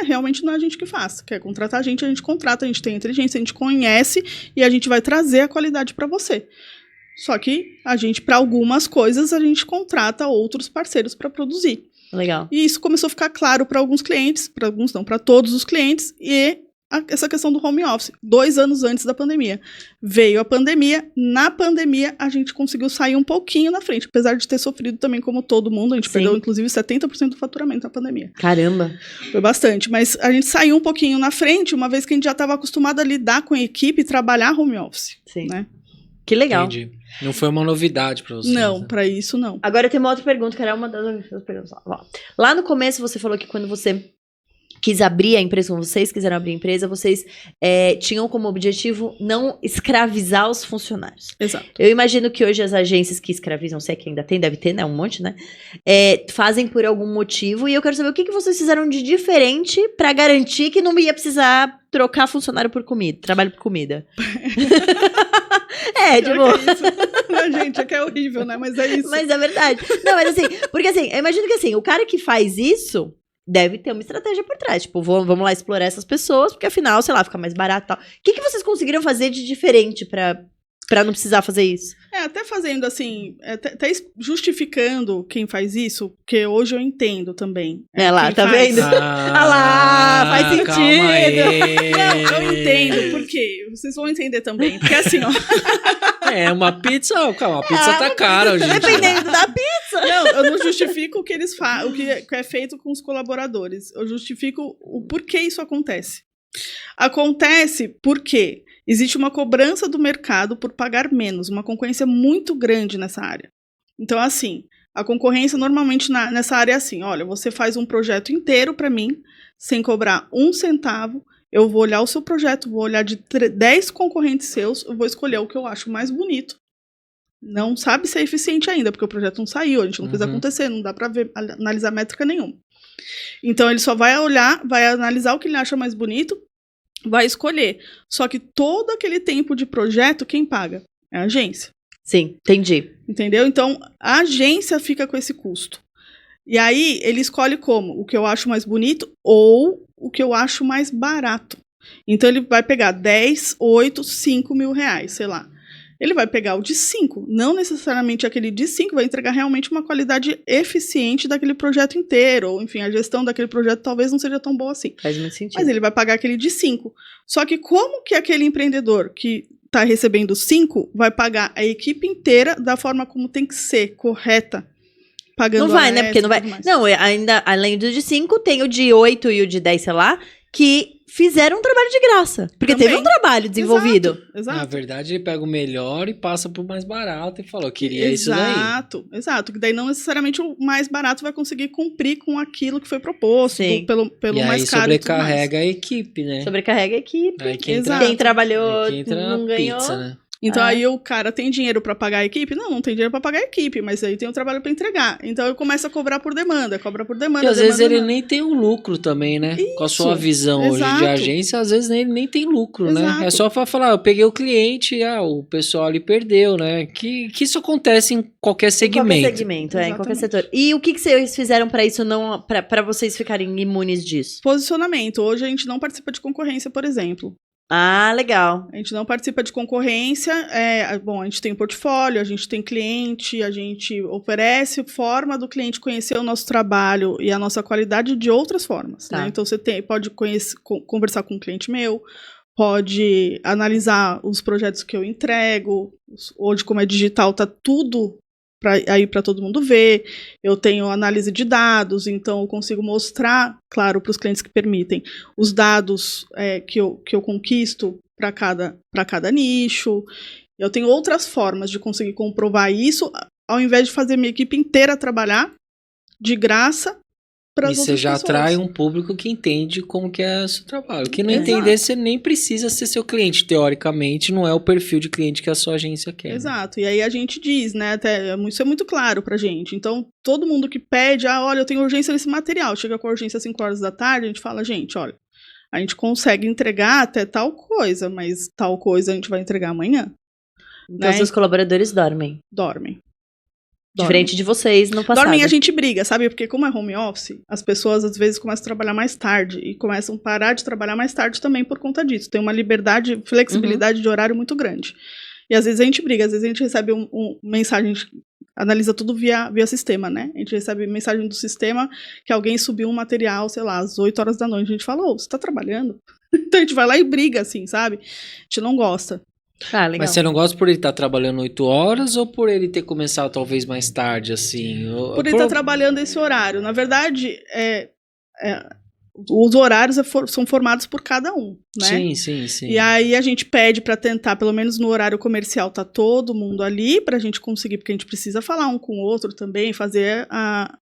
[SPEAKER 1] realmente não é a gente que faz. Quer contratar a gente contrata, a gente tem inteligência, a gente conhece e a gente vai trazer a qualidade para você. Só que a gente, para algumas coisas, a gente contrata outros parceiros para produzir.
[SPEAKER 3] Legal.
[SPEAKER 1] E isso começou a ficar claro para alguns clientes, para alguns não, para todos os clientes, e essa questão do home office, 2 anos antes da pandemia. Veio a pandemia, na pandemia a gente conseguiu sair um pouquinho na frente, apesar de ter sofrido também como todo mundo, a gente perdeu inclusive 70% do faturamento na pandemia.
[SPEAKER 3] Caramba!
[SPEAKER 1] Foi bastante, mas a gente saiu um pouquinho na frente, uma vez que a gente já estava acostumado a lidar com a equipe e trabalhar home office.
[SPEAKER 3] Sim.
[SPEAKER 1] Né?
[SPEAKER 3] Que legal.
[SPEAKER 2] Entendi. Não foi uma novidade para vocês.
[SPEAKER 1] Não,
[SPEAKER 2] né?
[SPEAKER 1] para isso não.
[SPEAKER 3] Agora tem uma outra pergunta, que era uma das perguntas. Lá no começo você falou que quando você quis abrir a empresa, quando vocês quiseram abrir a empresa, vocês tinham como objetivo não escravizar os funcionários.
[SPEAKER 1] Exato.
[SPEAKER 3] Eu imagino que hoje as agências que escravizam, sei que ainda tem, deve ter, né? Um monte, né? Fazem por algum motivo, e eu quero saber o que vocês fizeram de diferente para garantir que não ia precisar trocar funcionário por comida, trabalho por comida.
[SPEAKER 1] Gente, é que é horrível, né? Mas é isso.
[SPEAKER 3] Mas é verdade. Não, mas assim, porque assim, eu imagino que assim, o cara que faz isso deve ter uma estratégia por trás. Tipo, vamos lá explorar essas pessoas, porque afinal, sei lá, fica mais barato e tal. O que vocês conseguiram fazer de diferente pra não precisar fazer isso?
[SPEAKER 1] Até fazendo assim, até justificando quem faz isso, porque hoje eu entendo também.
[SPEAKER 3] Tá vendo? Lá, faz sentido.
[SPEAKER 1] Não, eu entendo, por quê? Vocês vão entender também. Porque assim, ó.
[SPEAKER 2] Uma pizza tá cara hoje.
[SPEAKER 3] Dependendo da pizza.
[SPEAKER 1] Não, eu não justifico o que eles fazem, o que é feito com os colaboradores. Eu justifico o porquê isso acontece. Acontece porque existe uma cobrança do mercado por pagar menos, uma concorrência muito grande nessa área. Então, assim, a concorrência normalmente nessa área é assim, olha, você faz um projeto inteiro para mim, sem cobrar 1 centavo, eu vou olhar o seu projeto, vou olhar de 10 concorrentes seus, eu vou escolher o que eu acho mais bonito Não sabe se é eficiente ainda, porque o projeto não saiu, a gente não fez acontecer, não dá para analisar métrica nenhuma. Então, ele só vai olhar, vai analisar o que ele acha mais bonito, vai escolher. Só que todo aquele tempo de projeto, quem paga? É a agência.
[SPEAKER 3] Sim, entendi.
[SPEAKER 1] Entendeu? Então, a agência fica com esse custo. E aí, ele escolhe como? O que eu acho mais bonito ou o que eu acho mais barato. Então, ele vai pegar 10, 8, 5 mil reais, sei lá. Ele vai pegar o de 5, não necessariamente aquele de 5, vai entregar realmente uma qualidade eficiente daquele projeto inteiro, ou enfim, a gestão daquele projeto talvez não seja tão boa assim.
[SPEAKER 3] Faz muito sentido.
[SPEAKER 1] Mas ele vai pagar aquele de 5. Só que como que aquele empreendedor que está recebendo 5 vai pagar a equipe inteira da forma como tem que ser, correta? Pagando
[SPEAKER 3] Não vai, né? Porque não vai. Não, ainda, além do de 5, tem o de 8 e o de 10, sei lá, que fizeram um trabalho de graça. Porque
[SPEAKER 1] Também.
[SPEAKER 3] teve um trabalho desenvolvido.
[SPEAKER 1] Exato.
[SPEAKER 2] Na verdade, ele pega o melhor e passa pro mais barato e falou, queria isso daí.
[SPEAKER 1] Exato. Que daí não necessariamente o mais barato vai conseguir cumprir com aquilo que foi proposto, pelo
[SPEAKER 2] e
[SPEAKER 1] mais
[SPEAKER 2] aí
[SPEAKER 1] caro.
[SPEAKER 2] Sobrecarrega a equipe, né?
[SPEAKER 3] Sobrecarrega a equipe.
[SPEAKER 2] Aí que
[SPEAKER 1] Exato.
[SPEAKER 3] Quem trabalhou
[SPEAKER 2] aí que entra
[SPEAKER 3] não
[SPEAKER 2] a
[SPEAKER 3] ganhou.
[SPEAKER 2] pizza, né?
[SPEAKER 1] Então aí o cara tem dinheiro pra pagar a equipe? Não tem dinheiro pra pagar a equipe, mas aí tem o trabalho pra entregar. Então eu começo a cobrar por demanda, cobra por demanda.
[SPEAKER 2] E às vezes ele
[SPEAKER 1] demanda.
[SPEAKER 2] nem tem um lucro também, né?
[SPEAKER 1] Isso,
[SPEAKER 2] com a sua visão hoje de
[SPEAKER 1] exato.
[SPEAKER 2] agência, às vezes ele nem tem lucro, né?
[SPEAKER 1] Exato.
[SPEAKER 2] É só pra falar, eu peguei o cliente e o pessoal ali perdeu, né? Que isso acontece em qualquer segmento.
[SPEAKER 3] Em qualquer segmento, em qualquer setor. E o que vocês fizeram pra isso, não, pra vocês ficarem imunes disso?
[SPEAKER 1] Posicionamento. Hoje a gente não participa de concorrência, por exemplo.
[SPEAKER 3] Ah, legal.
[SPEAKER 1] A gente não participa de concorrência. Bom, a gente tem portfólio, a gente tem cliente, a gente oferece forma do cliente conhecer o nosso trabalho e a nossa qualidade de outras formas.
[SPEAKER 3] Tá.
[SPEAKER 1] Né? Então, você pode conversar com um cliente meu, pode analisar os projetos que eu entrego. Hoje, como é digital, tá tudo aí para todo mundo ver. Eu tenho análise de dados, então eu consigo mostrar, claro, para os clientes que permitem, os dados que eu conquisto para cada nicho. Eu tenho outras formas de conseguir comprovar isso, ao invés de fazer minha equipe inteira trabalhar de graça para as
[SPEAKER 2] E
[SPEAKER 1] outras
[SPEAKER 2] você já
[SPEAKER 1] pessoas.
[SPEAKER 2] atrai um público que entende como que é o seu trabalho. Que não
[SPEAKER 1] Exato.
[SPEAKER 2] entender, você nem precisa ser seu cliente. Teoricamente, não é o perfil de cliente que a sua agência quer.
[SPEAKER 1] Exato, e aí a gente diz, né, até, isso é muito claro pra gente. Então, todo mundo que pede, olha, eu tenho urgência nesse material, chega com a urgência às 5 horas da tarde, a gente fala, gente, olha, a gente consegue entregar até tal coisa, mas tal coisa a gente vai entregar amanhã.
[SPEAKER 3] Então,
[SPEAKER 1] Né?
[SPEAKER 3] seus colaboradores dormem.
[SPEAKER 1] Dormem.
[SPEAKER 3] Diferente de vocês no passado.
[SPEAKER 1] Dormem e a gente briga, sabe? Porque como é home office, as pessoas às vezes começam a trabalhar mais tarde e começam a parar de trabalhar mais tarde também por conta disso. Tem uma liberdade, flexibilidade de horário muito grande. E às vezes a gente briga, às vezes a gente recebe mensagem, a gente analisa tudo via sistema, né? A gente recebe mensagem do sistema que alguém subiu um material, sei lá, às 8 horas da noite. A gente fala, você tá trabalhando? Então a gente vai lá e briga, assim, sabe? A gente não gosta.
[SPEAKER 3] Ah, legal.
[SPEAKER 2] Mas você não gosta por ele estar trabalhando 8 horas ou por ele ter começado talvez mais tarde, assim?
[SPEAKER 1] Por ele estar trabalhando esse horário. Na verdade, os horários são formados por cada um, né?
[SPEAKER 2] Sim.
[SPEAKER 1] E aí a gente pede para tentar, pelo menos no horário comercial, tá todo mundo ali pra gente conseguir, porque a gente precisa falar um com o outro também, fazer a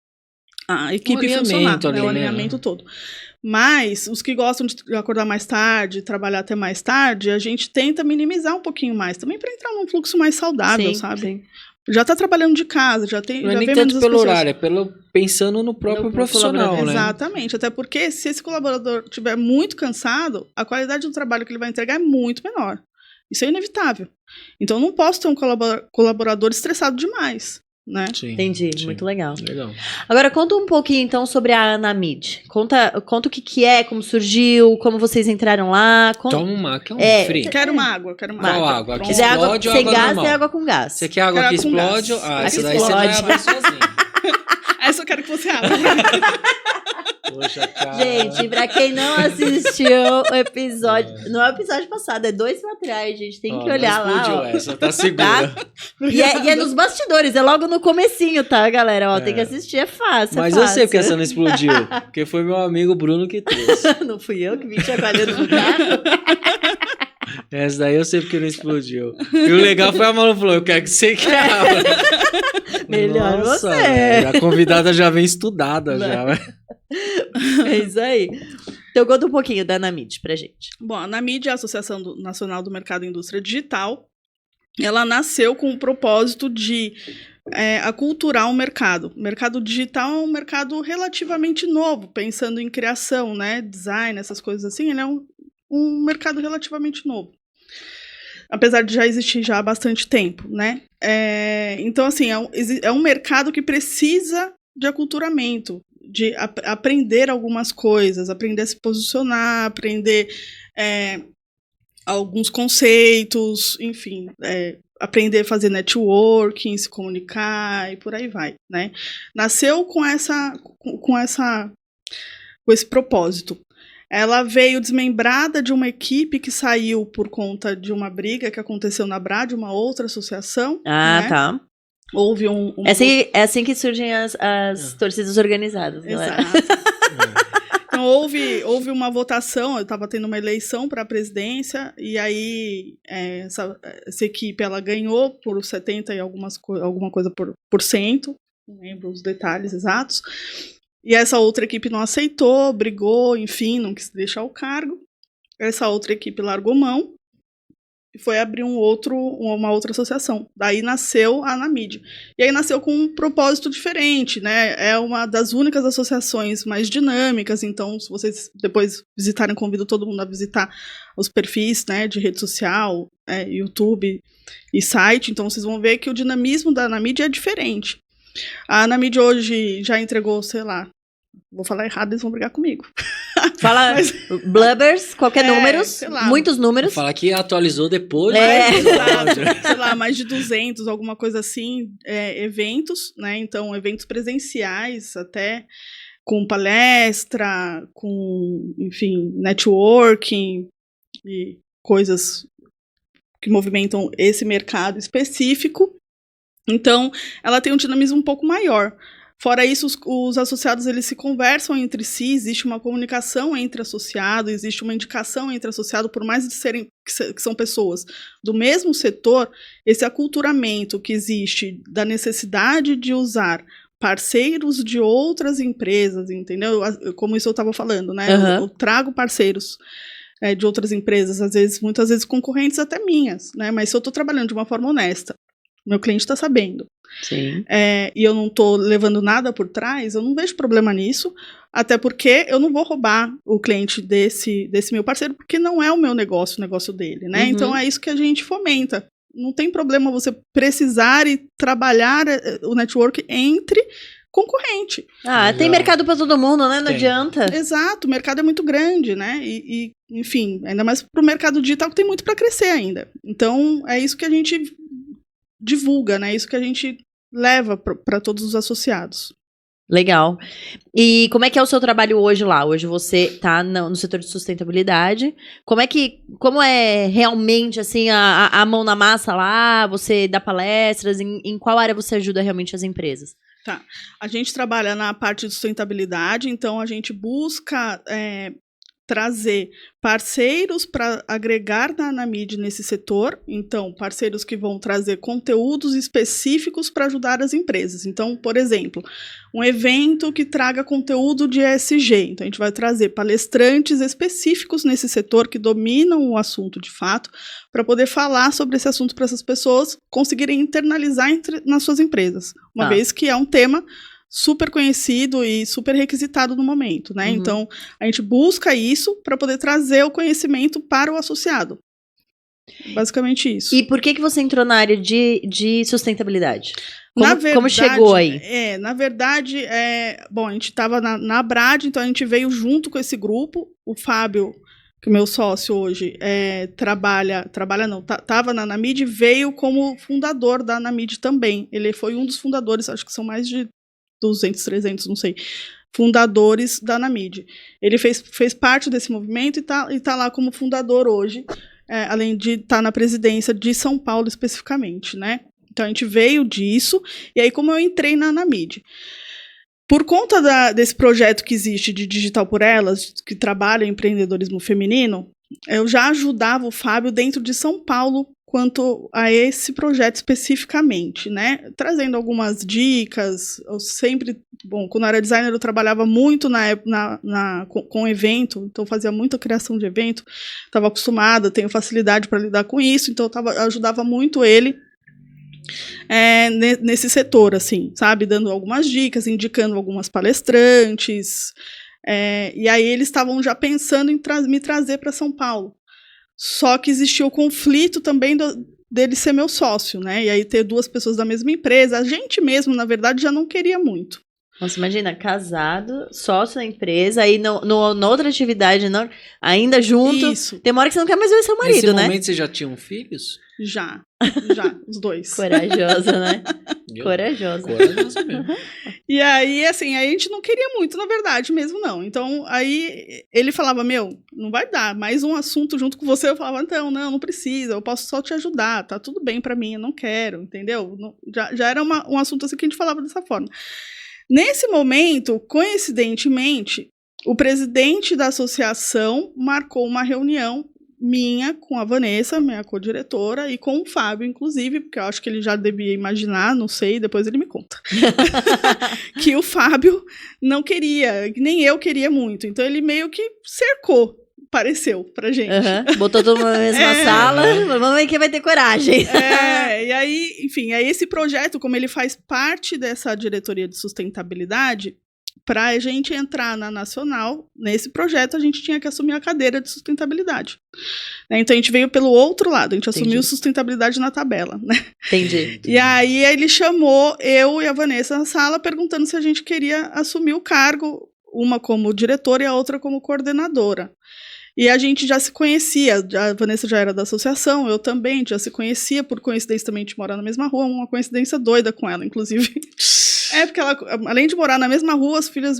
[SPEAKER 1] equipe funcionar,
[SPEAKER 2] ali,
[SPEAKER 1] o alinhamento todo. Mas os que gostam de acordar mais tarde, trabalhar até mais tarde, a gente tenta minimizar um pouquinho mais, também para entrar num fluxo mais saudável, sabe?
[SPEAKER 3] Sim.
[SPEAKER 1] Já tá trabalhando de casa, já tem.
[SPEAKER 2] Não
[SPEAKER 1] já
[SPEAKER 2] é nem
[SPEAKER 1] vem
[SPEAKER 2] tanto
[SPEAKER 1] menos
[SPEAKER 2] pelo
[SPEAKER 1] pessoas.
[SPEAKER 2] horário, é pensando no próprio profissional, né?
[SPEAKER 1] Exatamente, até porque se esse colaborador estiver muito cansado, a qualidade do trabalho que ele vai entregar é muito menor. Isso é inevitável. Então, eu não posso ter um colaborador estressado demais, né?
[SPEAKER 2] Sim,
[SPEAKER 3] Entendi,
[SPEAKER 2] sim.
[SPEAKER 3] muito legal.
[SPEAKER 2] Legal.
[SPEAKER 3] Agora, conta um pouquinho, então, sobre a Anamid. Conta o que é, como surgiu, como vocês entraram lá.
[SPEAKER 2] Toma uma, que é um free.
[SPEAKER 1] Quero uma água,
[SPEAKER 2] Qual água?
[SPEAKER 1] Pronto.
[SPEAKER 2] Que
[SPEAKER 3] Se é água
[SPEAKER 2] explode ou
[SPEAKER 3] sem
[SPEAKER 2] água
[SPEAKER 3] gás,
[SPEAKER 2] normal?
[SPEAKER 3] é água com gás.
[SPEAKER 2] Você quer água
[SPEAKER 1] Quero
[SPEAKER 2] que
[SPEAKER 1] água com
[SPEAKER 2] explode?
[SPEAKER 1] gás.
[SPEAKER 2] Ah,
[SPEAKER 3] A
[SPEAKER 2] essa
[SPEAKER 3] que
[SPEAKER 2] daí você vai
[SPEAKER 3] explode.
[SPEAKER 2] abrir sozinho.
[SPEAKER 1] Essa eu quero que você abra.
[SPEAKER 2] Poxa, cara.
[SPEAKER 3] Gente, pra quem não assistiu o episódio... Não é o episódio passado, é 2 pra trás, gente. Tem que olhar
[SPEAKER 2] não explodiu
[SPEAKER 3] lá, ó.
[SPEAKER 2] essa, tá segura.
[SPEAKER 3] E é nos bastidores, é logo no comecinho, tá, galera? Ó, tem que assistir, é fácil.
[SPEAKER 2] Mas
[SPEAKER 3] é
[SPEAKER 2] eu sei porque
[SPEAKER 3] fácil.
[SPEAKER 2] essa não explodiu. Porque foi meu amigo Bruno que trouxe.
[SPEAKER 3] Não fui eu que vim chacoalhando no carro.
[SPEAKER 2] Essa daí eu sei porque não explodiu. E o legal foi a Malu falou, eu quero que você que abra.
[SPEAKER 3] Melhor
[SPEAKER 2] Nossa,
[SPEAKER 3] você.
[SPEAKER 2] A convidada já vem estudada já.
[SPEAKER 3] É isso aí. Então conta um pouquinho da Anamid pra gente.
[SPEAKER 1] Bom, a Anamid é a Associação Nacional do Mercado e Indústria Digital. ela nasceu com o propósito de aculturar o mercado. O mercado digital é um mercado relativamente novo, pensando em criação, né, design, essas coisas assim, ele é um mercado relativamente novo. Apesar de já existir já há bastante tempo, né? Então, assim, é um mercado que precisa de aculturamento, de aprender algumas coisas, aprender a se posicionar, aprender alguns conceitos, enfim, aprender a fazer networking, se comunicar e por aí vai, né? Nasceu com esse propósito. Ela veio desmembrada de uma equipe que saiu por conta de uma briga que aconteceu na BRAD, uma outra associação.
[SPEAKER 3] Ah,
[SPEAKER 1] né?
[SPEAKER 3] tá.
[SPEAKER 1] Houve
[SPEAKER 3] É assim que surgem as torcidas organizadas, galera.
[SPEAKER 1] Exato. Então, houve uma votação, eu estava tendo uma eleição para a presidência, e aí essa equipe ela ganhou por 70 e alguma coisa por cento, não lembro os detalhes exatos. E essa outra equipe não aceitou, brigou, enfim, não quis deixar o cargo. Essa outra equipe largou mão e foi abrir uma outra associação. Daí nasceu a Anamid. E aí nasceu com um propósito diferente, né? É uma das únicas associações mais dinâmicas, então se vocês depois visitarem, convido todo mundo a visitar os perfis, né, de rede social, YouTube e site, então vocês vão ver que o dinamismo da Anamid é diferente. A Anamid hoje já entregou, sei lá, vou falar errado, eles vão brigar comigo.
[SPEAKER 3] Fala blubbers, qualquer números, muitos números.
[SPEAKER 2] Vou falar que atualizou depois.
[SPEAKER 1] Sei lá, mais de 200, alguma coisa assim, eventos, né? Então, eventos presenciais, até com palestra, com, enfim, networking e coisas que movimentam esse mercado específico. Então, ela tem um dinamismo um pouco maior. Fora isso, os associados eles se conversam entre si, existe uma comunicação entre associados, existe uma indicação entre associados, por mais de serem que são pessoas do mesmo setor, esse aculturamento que existe da necessidade de usar parceiros de outras empresas, entendeu? Como isso eu estava falando, né?
[SPEAKER 3] Uhum.
[SPEAKER 1] Eu trago parceiros de outras empresas, muitas vezes concorrentes até minhas, né? Mas se eu estou trabalhando de uma forma honesta, meu cliente está sabendo.
[SPEAKER 3] Sim.
[SPEAKER 1] E eu não estou levando nada por trás, eu não vejo problema nisso, até porque eu não vou roubar o cliente desse meu parceiro, porque não é o meu negócio, o negócio dele, né?
[SPEAKER 3] Uhum.
[SPEAKER 1] Então é isso que a gente fomenta. Não tem problema você precisar e trabalhar o network entre concorrente.
[SPEAKER 3] Tem mercado para todo mundo, né? Não adianta.
[SPEAKER 1] Exato, o mercado é muito grande, né? E enfim, ainda mais para o mercado digital que tem muito para crescer ainda. Então é isso que a gente divulga, né? Isso que a gente leva para todos os associados.
[SPEAKER 3] Legal. E como é que é o seu trabalho hoje lá? Hoje você está no setor de sustentabilidade. Como é realmente assim a mão na massa lá? Você dá palestras? Em qual área você ajuda realmente as empresas?
[SPEAKER 1] Tá. A gente trabalha na parte de sustentabilidade, então a gente busca trazer parceiros para agregar na Anamid nesse setor, então parceiros que vão trazer conteúdos específicos para ajudar as empresas. Então, por exemplo, um evento que traga conteúdo de ESG, então a gente vai trazer palestrantes específicos nesse setor que dominam o assunto de fato, para poder falar sobre esse assunto para essas pessoas conseguirem internalizar nas suas empresas, uma vez que é um tema super conhecido e super requisitado no momento, né?
[SPEAKER 3] Uhum.
[SPEAKER 1] Então, a gente busca isso para poder trazer o conhecimento para o associado. Basicamente isso.
[SPEAKER 3] E por que você entrou na área de sustentabilidade? Como chegou aí?
[SPEAKER 1] Na verdade, bom, a gente estava na BRAD, então a gente veio junto com esse grupo. O Fábio, que é meu sócio hoje, estava na Anamid, veio como fundador da Anamid também. Ele foi um dos fundadores, acho que são mais de 200, 300, não sei, fundadores da Anamid. Ele fez parte desse movimento e tá lá como fundador hoje, além de estar na presidência de São Paulo especificamente, né? Então a gente veio disso, e aí como eu entrei na Anamid. Por conta desse projeto que existe de Digital por Elas, que trabalha em empreendedorismo feminino, eu já ajudava o Fábio dentro de São Paulo quanto a esse projeto especificamente, né? Trazendo algumas dicas. Eu sempre, bom, quando eu era designer eu trabalhava muito com evento, então fazia muita criação de evento, estava acostumada, tenho facilidade para lidar com isso, então eu ajudava muito ele nesse setor, assim, sabe? Dando algumas dicas, indicando algumas palestrantes, e aí eles estavam já pensando em me trazer para São Paulo. Só que existia o conflito também dele ser meu sócio, né? E aí ter 2 pessoas da mesma empresa. A gente mesmo, na verdade, já não queria muito.
[SPEAKER 3] Nossa, imagina, casado, sócio da empresa, aí na outra atividade, ainda junto.
[SPEAKER 1] Isso.
[SPEAKER 3] Tem uma hora que você não quer mais ver seu marido,
[SPEAKER 2] Nesse
[SPEAKER 3] né?
[SPEAKER 2] momento vocês já tinham filhos?
[SPEAKER 1] Já, os 2.
[SPEAKER 3] Corajosa, né? Corajosa.
[SPEAKER 2] Corajosa mesmo.
[SPEAKER 1] E aí, assim, aí a gente não queria muito, na verdade, mesmo não. Então, aí ele falava, não vai dar, mais um assunto junto com você. Eu falava, então, não precisa, eu posso só te ajudar, tá tudo bem pra mim, eu não quero, entendeu? Já era um assunto assim que a gente falava dessa forma. Nesse momento, coincidentemente, o presidente da associação marcou uma reunião minha com a Vanessa, minha co-diretora, e com o Fábio, inclusive, porque eu acho que ele já devia imaginar, não sei, depois ele me conta, que o Fábio não queria, nem eu queria muito. Então ele meio que cercou, pareceu pra gente.
[SPEAKER 3] Botou todo mundo na mesma sala, vamos ver quem vai ter coragem.
[SPEAKER 1] E aí, enfim, aí esse projeto, como ele faz parte dessa diretoria de sustentabilidade, para a gente entrar na Nacional, nesse projeto, a gente tinha que assumir a cadeira de sustentabilidade. Então, a gente veio pelo outro lado, a gente assumiu sustentabilidade na tabela, né?
[SPEAKER 3] Entendi.
[SPEAKER 1] E aí, ele chamou eu e a Vanessa na sala, perguntando se a gente queria assumir o cargo, uma como diretora e a outra como coordenadora. E a gente já se conhecia, a Vanessa já era da associação, eu também já se conhecia, por coincidência também a gente mora na mesma rua, uma coincidência doida com ela, inclusive. Porque ela, além de morar na mesma rua, as filhas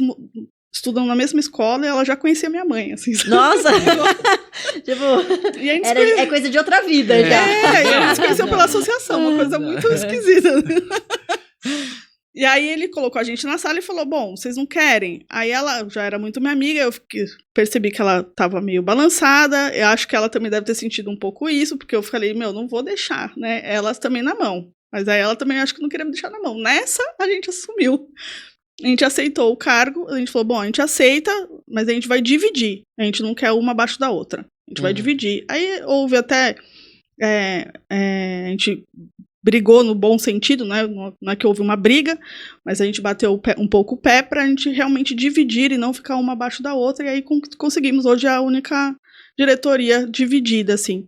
[SPEAKER 1] estudam na mesma escola e ela já conhecia minha mãe, assim.
[SPEAKER 3] Nossa! Tipo,
[SPEAKER 1] e
[SPEAKER 3] é coisa de outra vida já.
[SPEAKER 1] E a gente se conheceu pela associação, uma coisa muito esquisita. E aí ele colocou a gente na sala e falou, bom, vocês não querem? Aí ela já era muito minha amiga, eu percebi que ela estava meio balançada, eu acho que ela também deve ter sentido um pouco isso, porque eu falei, não vou deixar, né, elas também na mão. Mas aí ela também acho que não queria me deixar na mão. Nessa, a gente assumiu. A gente aceitou o cargo, a gente falou, bom, a gente aceita, mas a gente vai dividir. A gente não quer uma abaixo da outra. A gente vai dividir. Aí houve até... a gente brigou no bom sentido, né? Não é que houve uma briga, mas a gente bateu um pouco o pé pra gente realmente dividir e não ficar uma abaixo da outra. E aí conseguimos hoje a única diretoria dividida, assim.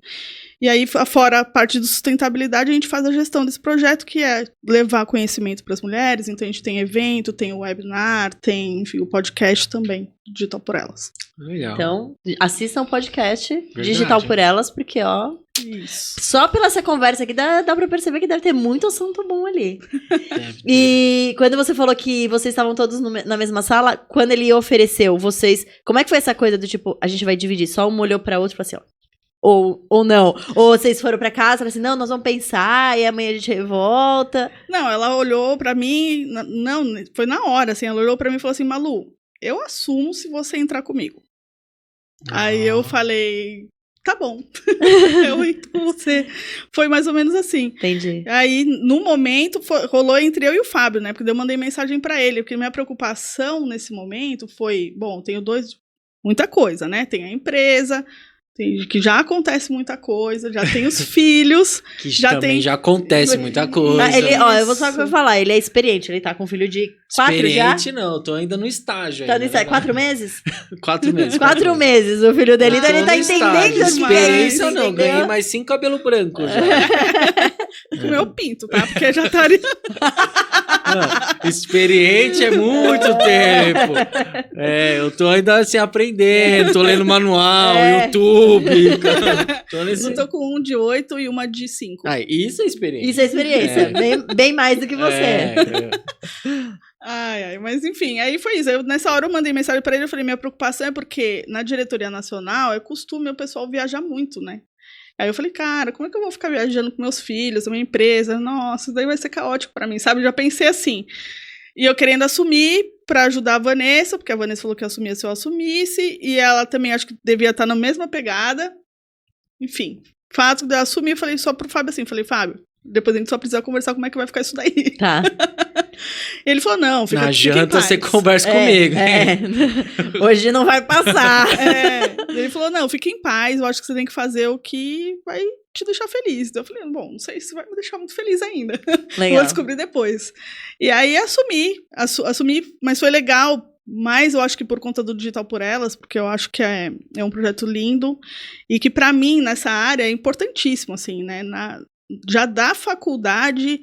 [SPEAKER 1] E aí, fora a parte de sustentabilidade, a gente faz a gestão desse projeto, que é levar conhecimento para as mulheres. Então, a gente tem evento, tem o webinar, tem, enfim, o podcast também, Digital por Elas.
[SPEAKER 2] Legal.
[SPEAKER 3] Então, assistam o podcast
[SPEAKER 2] Verdade.
[SPEAKER 3] Digital por Elas, porque, ó...
[SPEAKER 1] Isso.
[SPEAKER 3] Só pela essa conversa aqui, dá pra perceber que deve ter muito assunto bom ali. E quando você falou que vocês estavam todos na mesma sala, quando ele ofereceu, vocês... Como é que foi essa coisa do tipo, a gente vai dividir? Só um olhou pra outro e falou assim, ó... Ou não. Ou vocês foram pra casa e falaram assim, não, nós vamos pensar e amanhã a gente revolta.
[SPEAKER 1] Não, ela olhou pra mim, não, foi na hora, assim, ela olhou pra mim e falou assim, Malu, eu assumo se você entrar comigo. Aí eu falei, tá bom. Então você... Foi mais ou menos assim.
[SPEAKER 3] Entendi.
[SPEAKER 1] Aí, no momento, rolou entre eu e o Fábio, né? Porque eu mandei mensagem pra ele, porque minha preocupação nesse momento foi, bom, tenho muita coisa, né? Tem a empresa... que já acontece muita coisa, já tem os filhos.
[SPEAKER 2] Que já acontece muita coisa.
[SPEAKER 3] Ele, eu vou só falar, ele é experiente, ele tá com um filho de 4 já?
[SPEAKER 2] Experiente não, tô ainda no estágio.
[SPEAKER 3] Tá no estágio, 4 meses?
[SPEAKER 2] 4 meses.
[SPEAKER 3] 4 meses, o filho dele, então ele tá entendendo
[SPEAKER 2] estágio.
[SPEAKER 3] o que é isso,
[SPEAKER 2] Experiência não, ganhei mais 5 cabelo branco já.
[SPEAKER 1] Com meu pinto, tá? Porque já estaria...
[SPEAKER 2] Experiente é muito tempo. Eu tô ainda assim aprendendo, tô lendo manual, YouTube.
[SPEAKER 1] Eu tô com um de 8 e uma de 5.
[SPEAKER 2] Isso é experiência.
[SPEAKER 3] Isso é experiência, bem mais do que você.
[SPEAKER 1] Mas enfim, aí foi isso. Nessa hora eu mandei mensagem pra ele, eu falei, minha preocupação é porque na diretoria nacional é costume o pessoal viajar muito, né? Aí eu falei, cara, como é que eu vou ficar viajando com meus filhos, a minha empresa? Nossa, isso daí vai ser caótico pra mim, sabe? Já pensei assim. E eu querendo assumir pra ajudar a Vanessa, porque a Vanessa falou que assumia se eu assumisse, e ela também acho que devia estar na mesma pegada. Enfim, fato de eu assumir, eu falei só pro Fábio assim, falei, Fábio, depois a gente só precisa conversar como é que vai ficar isso daí.
[SPEAKER 3] Tá.
[SPEAKER 1] Ele falou, não, fica
[SPEAKER 2] Na
[SPEAKER 1] em
[SPEAKER 2] janta
[SPEAKER 1] paz.
[SPEAKER 2] você conversa comigo.
[SPEAKER 3] Hoje não vai passar.
[SPEAKER 1] Ele falou, não, fica em paz, eu acho que você tem que fazer o que vai te deixar feliz. Eu falei, bom, não sei se vai me deixar muito feliz ainda.
[SPEAKER 3] Legal.
[SPEAKER 1] Vou descobrir depois. E aí assumi, mas foi legal, mas eu acho que por conta do Digital por Elas, porque eu acho que é um projeto lindo e que pra mim, nessa área, é importantíssimo, assim, né? Já da faculdade,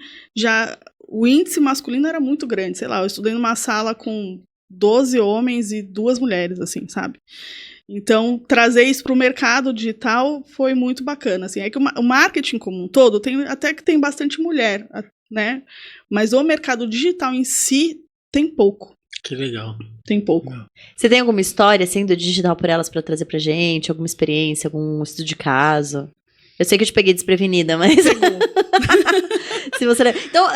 [SPEAKER 1] o índice masculino era muito grande, sei lá, eu estudei numa sala com 12 homens e 2 mulheres, assim, sabe? Então, trazer isso para o mercado digital foi muito bacana, assim. É que o marketing como um todo, até que tem bastante mulher, né? Mas o mercado digital em si tem pouco.
[SPEAKER 2] Que legal.
[SPEAKER 1] Tem pouco.
[SPEAKER 3] Você tem alguma história, assim, do Digital por Elas pra trazer pra gente? Alguma experiência, algum estudo de caso? Eu sei que eu te peguei desprevenida, mas... Se você... Então,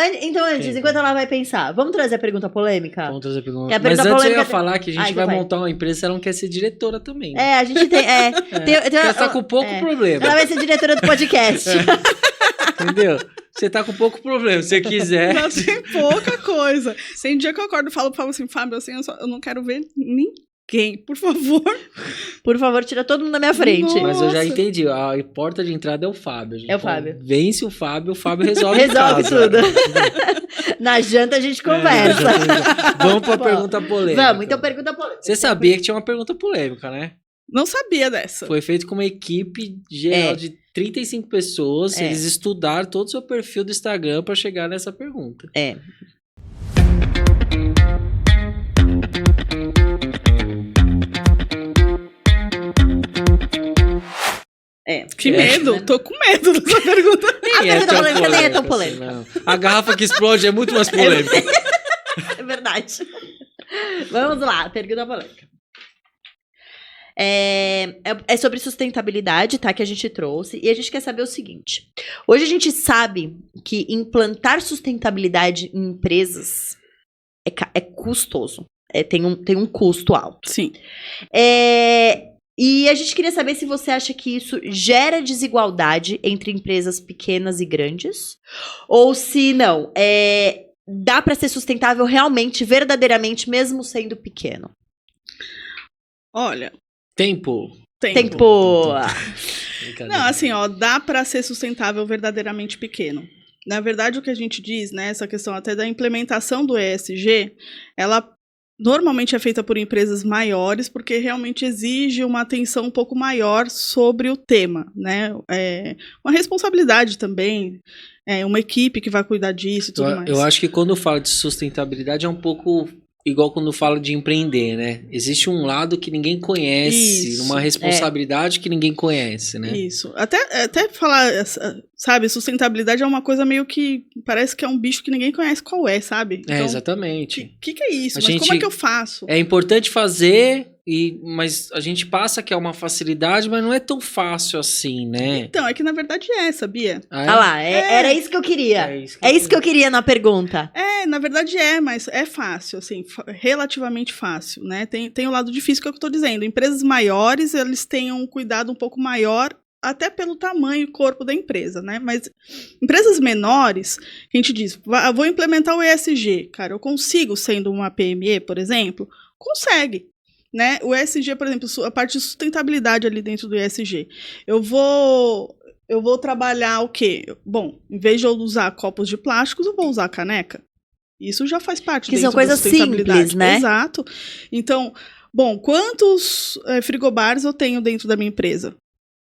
[SPEAKER 3] antes, enquanto ela vai pensar, vamos trazer a pergunta polêmica?
[SPEAKER 2] Vamos trazer a pergunta.
[SPEAKER 3] É a pergunta
[SPEAKER 2] Mas antes eu ia
[SPEAKER 3] polêmica
[SPEAKER 2] falar que a gente
[SPEAKER 3] então
[SPEAKER 2] vai montar uma empresa, ela não quer ser diretora também. Né?
[SPEAKER 3] A gente tem...
[SPEAKER 2] Porque ela tá com pouco problema.
[SPEAKER 3] Ela vai ser diretora do podcast.
[SPEAKER 2] Entendeu? Você tá com pouco problema, se você quiser.
[SPEAKER 1] Já tem pouca coisa. Tem dia que eu acordo e falo assim, Fábio, assim, eu não quero ver ninguém, por favor.
[SPEAKER 3] Por favor, tira todo mundo da minha frente.
[SPEAKER 1] Nossa.
[SPEAKER 2] Mas eu já entendi, a porta de entrada é o Fábio. A gente
[SPEAKER 3] É o Fábio.
[SPEAKER 2] Vence o Fábio resolve
[SPEAKER 3] Resolve
[SPEAKER 2] casa.
[SPEAKER 3] tudo. Na janta a gente conversa.
[SPEAKER 2] Vamos pra
[SPEAKER 3] Bom,
[SPEAKER 2] pergunta polêmica.
[SPEAKER 3] Vamos, então pergunta polêmica.
[SPEAKER 2] Você sabia que tinha uma pergunta polêmica, né?
[SPEAKER 1] Não sabia dessa.
[SPEAKER 2] Foi feito com uma equipe geral de 35 pessoas. Eles estudaram todo o seu perfil do Instagram pra chegar nessa pergunta.
[SPEAKER 1] Que medo, tô com medo dessa pergunta.
[SPEAKER 2] Nem
[SPEAKER 3] pergunta polêmica nem é tão
[SPEAKER 2] assim,
[SPEAKER 3] polêmica.
[SPEAKER 2] não. A garrafa que explode é muito mais polêmica.
[SPEAKER 3] É verdade. Vamos lá, pergunta polêmica. É sobre sustentabilidade, tá? Que a gente trouxe. E a gente quer saber o seguinte. Hoje a gente sabe que implantar sustentabilidade em empresas é custoso. Tem um custo alto.
[SPEAKER 1] Sim.
[SPEAKER 3] E a gente queria saber se você acha que isso gera desigualdade entre empresas pequenas e grandes. Ou se não, dá para ser sustentável realmente, verdadeiramente, mesmo sendo pequeno.
[SPEAKER 1] Olha...
[SPEAKER 2] Tempo.
[SPEAKER 1] Não, assim, dá para ser sustentável verdadeiramente pequeno. Na verdade, o que a gente diz, né, essa questão até da implementação do ESG, ela normalmente é feita por empresas maiores, porque realmente exige uma atenção um pouco maior sobre o tema, né? Uma responsabilidade também, uma equipe que vai cuidar disso e tudo mais.
[SPEAKER 2] Eu acho que quando fala de sustentabilidade é um pouco igual quando fala de empreender, né? Existe um lado que ninguém conhece,
[SPEAKER 1] Isso,
[SPEAKER 2] uma responsabilidade que ninguém conhece, né?
[SPEAKER 1] Isso. Até falar, sabe, sustentabilidade é uma coisa meio que parece que é um bicho que ninguém conhece qual é, sabe? Então,
[SPEAKER 2] exatamente.
[SPEAKER 1] O que é isso?
[SPEAKER 2] A
[SPEAKER 1] Mas
[SPEAKER 2] gente-
[SPEAKER 1] como é que eu faço?
[SPEAKER 2] É importante fazer, mas a gente passa que é uma facilidade, mas não é tão fácil assim, né?
[SPEAKER 1] Então, é que na verdade sabia?
[SPEAKER 3] Olha lá, era isso que eu queria.
[SPEAKER 2] É
[SPEAKER 3] isso que eu queria na pergunta.
[SPEAKER 1] Na verdade mas é fácil, assim, relativamente fácil, né? Tem o lado difícil que é o que eu tô dizendo. Empresas maiores, eles têm um cuidado um pouco maior, até pelo tamanho e corpo da empresa, né? Mas empresas menores, a gente diz, vou implementar o ESG. Cara, eu consigo, sendo uma PME, por exemplo? Consegue. Né? O ESG, por exemplo, a parte de sustentabilidade ali dentro do ESG. Eu vou trabalhar o quê? Bom, em vez de eu usar copos de plásticos, eu vou usar caneca. Isso já faz parte
[SPEAKER 3] Que
[SPEAKER 1] dentro
[SPEAKER 3] são coisas
[SPEAKER 1] da sustentabilidade.
[SPEAKER 3] simples, né?
[SPEAKER 1] Exato. Então, bom, quantos frigobares eu tenho dentro da minha empresa?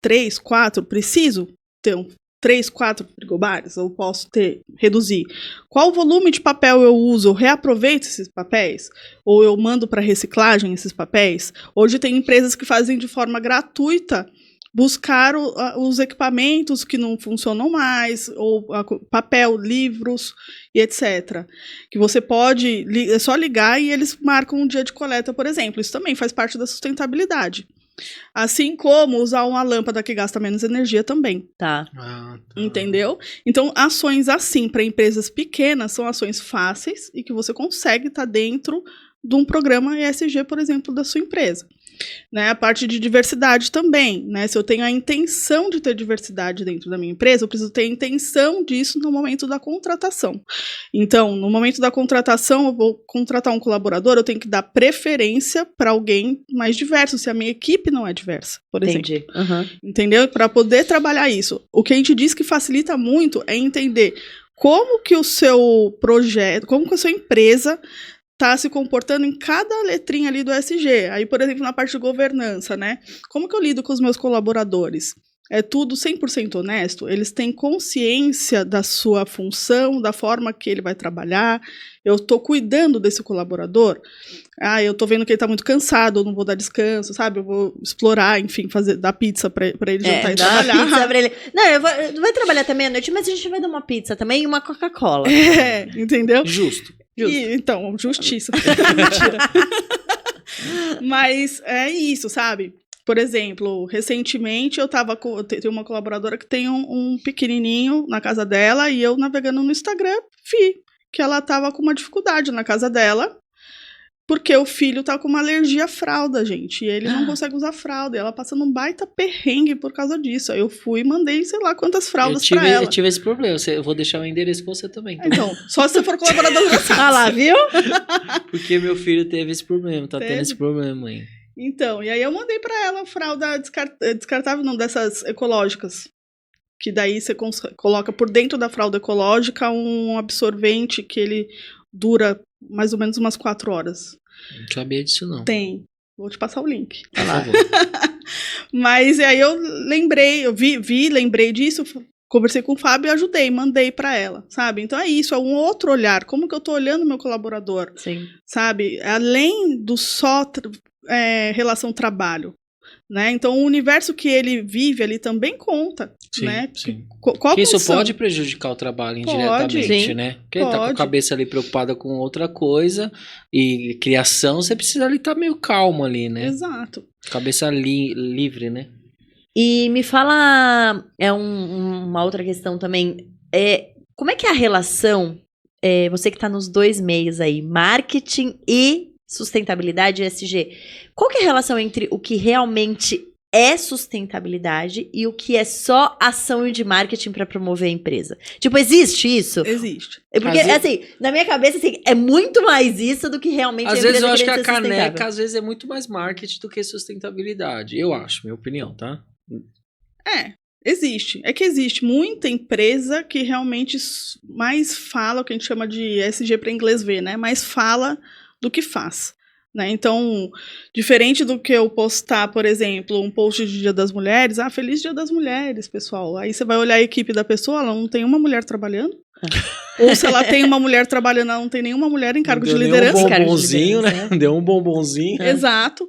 [SPEAKER 1] 3, 4? Preciso ter 3, 4 frigobares? Ou posso reduzir? Qual volume de papel eu uso? Eu reaproveito esses papéis? Ou eu mando para reciclagem esses papéis? Hoje tem empresas que fazem de forma gratuita buscar os equipamentos que não funcionam mais, ou papel, livros e etc. Que você pode, é só ligar e eles marcam um dia de coleta, por exemplo. Isso também faz parte da sustentabilidade. Assim como usar uma lâmpada que gasta menos energia também.
[SPEAKER 3] Tá.
[SPEAKER 1] Entendeu? Então, ações assim para empresas pequenas são ações fáceis e que você consegue estar dentro de um programa ESG, por exemplo, da sua empresa. Né, a parte de diversidade também, né? Se eu tenho a intenção de ter diversidade dentro da minha empresa, eu preciso ter a intenção disso no momento da contratação. Então, no momento da contratação, eu vou contratar um colaborador, eu tenho que dar preferência para alguém mais diverso, se a minha equipe não é diversa, por
[SPEAKER 3] Entendi.
[SPEAKER 1] exemplo. Entendeu? Para poder trabalhar isso. O que a gente diz que facilita muito é entender como que o seu projeto, como que a sua empresa está se comportando em cada letrinha ali do ESG. Aí, por exemplo, na parte de governança, né? Como que eu lido com os meus colaboradores? É tudo 100% honesto? Eles têm consciência da sua função, da forma que ele vai trabalhar? Eu estou cuidando desse colaborador? Eu estou vendo que ele está muito cansado, eu não vou dar descanso, sabe? Eu vou explorar, enfim, dar pizza para ele jantar e trabalhar.
[SPEAKER 3] Pizza pra ele. Não, vai trabalhar até meia-noite, mas a gente vai dar uma pizza também e uma Coca-Cola.
[SPEAKER 1] Entendeu?
[SPEAKER 2] Justo.
[SPEAKER 1] Então, justiça. Mentira. Mas é isso, sabe? Por exemplo, recentemente eu tenho uma colaboradora que tem um pequenininho na casa dela e eu navegando no Instagram vi que ela tava com uma dificuldade na casa dela porque o filho tá com uma alergia à fralda, gente, e ele não consegue usar fralda, e ela passando um baita perrengue por causa disso. Aí eu fui e mandei, sei lá, quantas fraldas pra ela.
[SPEAKER 2] Eu tive esse problema, eu vou deixar o endereço pra você também.
[SPEAKER 1] Então, só se você for colaborador da SATS.
[SPEAKER 3] Ah lá, viu?
[SPEAKER 2] Porque meu filho teve esse problema, tendo esse problema aí.
[SPEAKER 1] Então, e aí eu mandei pra ela fralda descartável, não, dessas ecológicas. Que daí você coloca por dentro da fralda ecológica um absorvente que ele dura mais ou menos umas 4 horas.
[SPEAKER 2] Não sabia disso, não.
[SPEAKER 1] Tem. Vou te passar o link.
[SPEAKER 2] Por favor.
[SPEAKER 1] Mas aí eu lembrei, lembrei disso, conversei com o Fábio e ajudei, mandei pra ela, sabe? Então é isso, é um outro olhar. Como que eu tô olhando meu colaborador?
[SPEAKER 3] Sim.
[SPEAKER 1] Sabe? Além do só relação trabalho. Né? Então, o universo que ele vive ali também conta.
[SPEAKER 2] Sim,
[SPEAKER 1] né?
[SPEAKER 2] sim.
[SPEAKER 1] Qual
[SPEAKER 2] isso
[SPEAKER 1] função?
[SPEAKER 2] pode prejudicar o trabalho
[SPEAKER 1] Pode,
[SPEAKER 2] indiretamente,
[SPEAKER 3] sim.
[SPEAKER 2] né? Porque ele tá com a cabeça ali preocupada com outra coisa e criação, você precisa ali estar meio calmo ali, né?
[SPEAKER 1] Exato.
[SPEAKER 2] Cabeça livre, né?
[SPEAKER 3] E me fala, uma outra questão também, como é que é a relação, você que está nos 2 meios aí, marketing e sustentabilidade e ESG, qual que é a relação entre o que realmente é sustentabilidade e o que é só ação de marketing para promover a empresa? Tipo, existe isso?
[SPEAKER 1] Existe.
[SPEAKER 3] Porque, assim, na minha cabeça, assim, é muito mais isso do que realmente
[SPEAKER 2] Às
[SPEAKER 3] a
[SPEAKER 2] vezes
[SPEAKER 3] empresa
[SPEAKER 2] eu acho que
[SPEAKER 3] querendo
[SPEAKER 2] a
[SPEAKER 3] ser sustentável.
[SPEAKER 2] caneca, às vezes, é muito mais marketing do que sustentabilidade. Eu acho, minha opinião, tá?
[SPEAKER 1] Existe. É que existe muita empresa que realmente mais fala, o que a gente chama de ESG para inglês ver, né? Mais fala do que faz. Né? Então, diferente do que eu postar, por exemplo, um post de Dia das Mulheres, Feliz Dia das Mulheres, pessoal. Aí você vai olhar a equipe da pessoa, ela não tem uma mulher trabalhando. Ou se ela tem uma mulher trabalhando, ela não tem nenhuma mulher em cargo de liderança.
[SPEAKER 2] Deu um bombonzinho, né? Deu um bombonzinho.
[SPEAKER 1] Exato.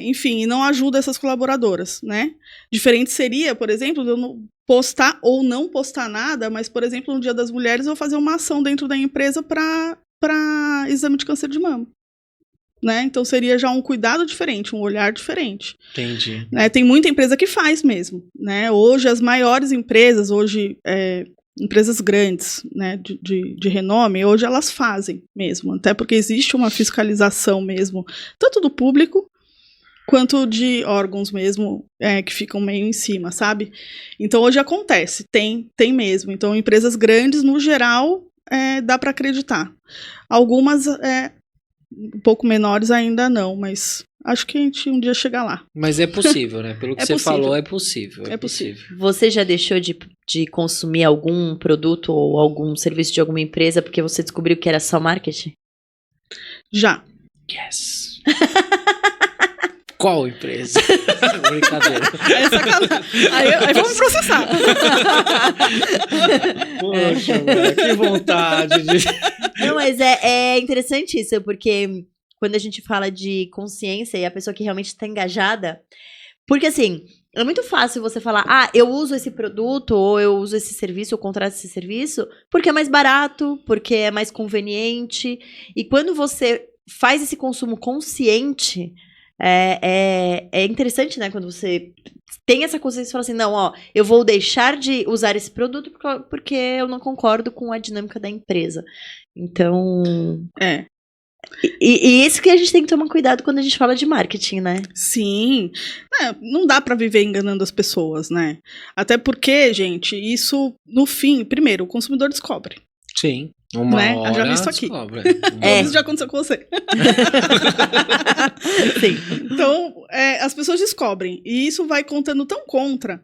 [SPEAKER 1] Enfim, não ajuda essas colaboradoras, né? Diferente seria, por exemplo, de eu não postar ou não postar nada, mas, por exemplo, no Dia das Mulheres eu vou fazer uma ação dentro da empresa para exame de câncer de mama. Né? Então seria já um cuidado diferente, um olhar diferente.
[SPEAKER 2] Entendi.
[SPEAKER 1] Né? Tem muita empresa que faz mesmo. Né? Hoje as maiores empresas, empresas grandes, né, de renome, hoje elas fazem mesmo, até porque existe uma fiscalização mesmo, tanto do público quanto de órgãos mesmo, que ficam meio em cima, sabe? Então hoje acontece, tem mesmo. Então empresas grandes, no geral, dá para acreditar. Algumas um pouco menores ainda não, mas acho que a gente um dia chega lá.
[SPEAKER 2] Mas é possível, né? Pelo que você falou, é possível.
[SPEAKER 1] É possível.
[SPEAKER 3] Você já deixou de consumir algum produto ou algum serviço de alguma empresa porque você descobriu que era só marketing?
[SPEAKER 1] Já.
[SPEAKER 2] Yes. Qual empresa? Brincadeira.
[SPEAKER 1] É sacanagem. Aí vamos processar.
[SPEAKER 2] Poxa, mano, que vontade de...
[SPEAKER 3] Não, mas é interessante isso, porque quando a gente fala de consciência e a pessoa que realmente está engajada, porque assim, é muito fácil você falar, eu uso esse produto, ou eu uso esse serviço, ou contrato esse serviço, porque é mais barato, porque é mais conveniente, e quando você faz esse consumo consciente, é interessante, né, quando você tem essa consciência e fala assim, não, eu vou deixar de usar esse produto porque eu não concordo com a dinâmica da empresa. Então... E isso que a gente tem que tomar cuidado quando a gente fala de marketing, né?
[SPEAKER 1] Sim. Não dá pra viver enganando as pessoas, né? Até porque, gente, isso, no fim, primeiro, o consumidor descobre.
[SPEAKER 2] Sim. Uma
[SPEAKER 1] Né?
[SPEAKER 2] hora
[SPEAKER 1] Já vi isso aqui.
[SPEAKER 2] descobre.
[SPEAKER 1] Isso já aconteceu com você.
[SPEAKER 3] Sim.
[SPEAKER 1] Então, as pessoas descobrem. E isso vai contando tão contra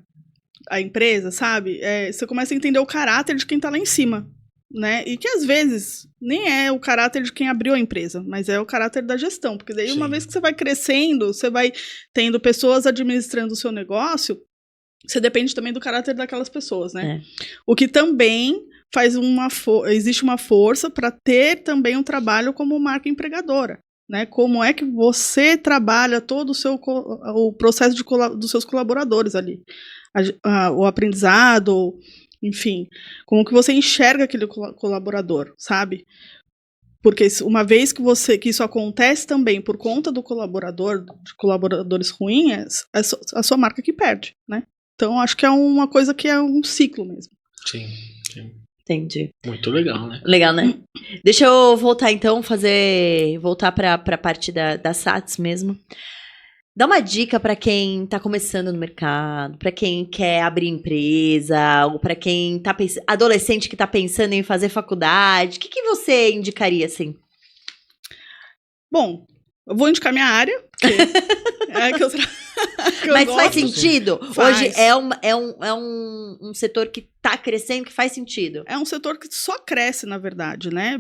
[SPEAKER 1] a empresa, sabe? Você começa a entender o caráter de quem tá lá em cima, né? E que às vezes nem é o caráter de quem abriu a empresa, mas é o caráter da gestão. Porque daí, uma
[SPEAKER 2] Sim.
[SPEAKER 1] vez que você vai crescendo, você vai tendo pessoas administrando o seu negócio, você depende também do caráter daquelas pessoas, né? O que também faz existe uma força para ter também um trabalho como marca empregadora, né? Como é que você trabalha todo o processo dos seus colaboradores ali, o aprendizado, enfim, como que você enxerga aquele colaborador, sabe? Porque uma vez que isso acontece também por conta do colaborador, de colaboradores ruins, é a sua marca que perde, né? Então, acho que é uma coisa que é um ciclo mesmo.
[SPEAKER 2] Sim.
[SPEAKER 3] Entendi.
[SPEAKER 2] Muito legal, né?
[SPEAKER 3] Legal, né? Deixa eu voltar, então, voltar pra parte da SATS mesmo. Dá uma dica pra quem tá começando no mercado, pra quem quer abrir empresa, ou pra quem tá adolescente que tá pensando em fazer faculdade. O que você indicaria, assim?
[SPEAKER 1] Bom, eu vou indicar minha área, porque que eu
[SPEAKER 3] Mas
[SPEAKER 1] gosto.
[SPEAKER 3] faz sentido?
[SPEAKER 1] Faz.
[SPEAKER 3] Hoje é um setor que tá crescendo, que faz sentido.
[SPEAKER 1] É um setor que só cresce, na verdade, né?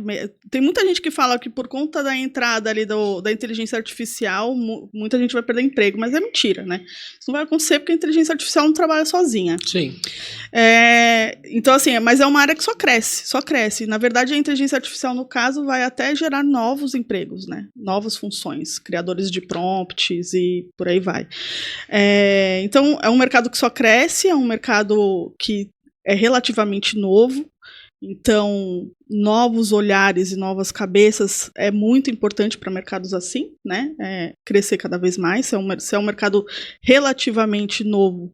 [SPEAKER 1] Tem muita gente que fala que por conta da entrada ali da inteligência artificial, muita gente vai perder emprego, mas é mentira, né? Isso não vai acontecer porque a inteligência artificial não trabalha sozinha.
[SPEAKER 2] Sim.
[SPEAKER 1] Então, assim, mas é uma área que só cresce. Na verdade, a inteligência artificial, no caso, vai até gerar novos empregos, né? Novas funções, criadores de prompts e por aí vai. Então, é um mercado que só cresce, é um mercado que é relativamente novo, então novos olhares e novas cabeças é muito importante para mercados assim, né? Crescer cada vez mais. Se é um mercado relativamente novo,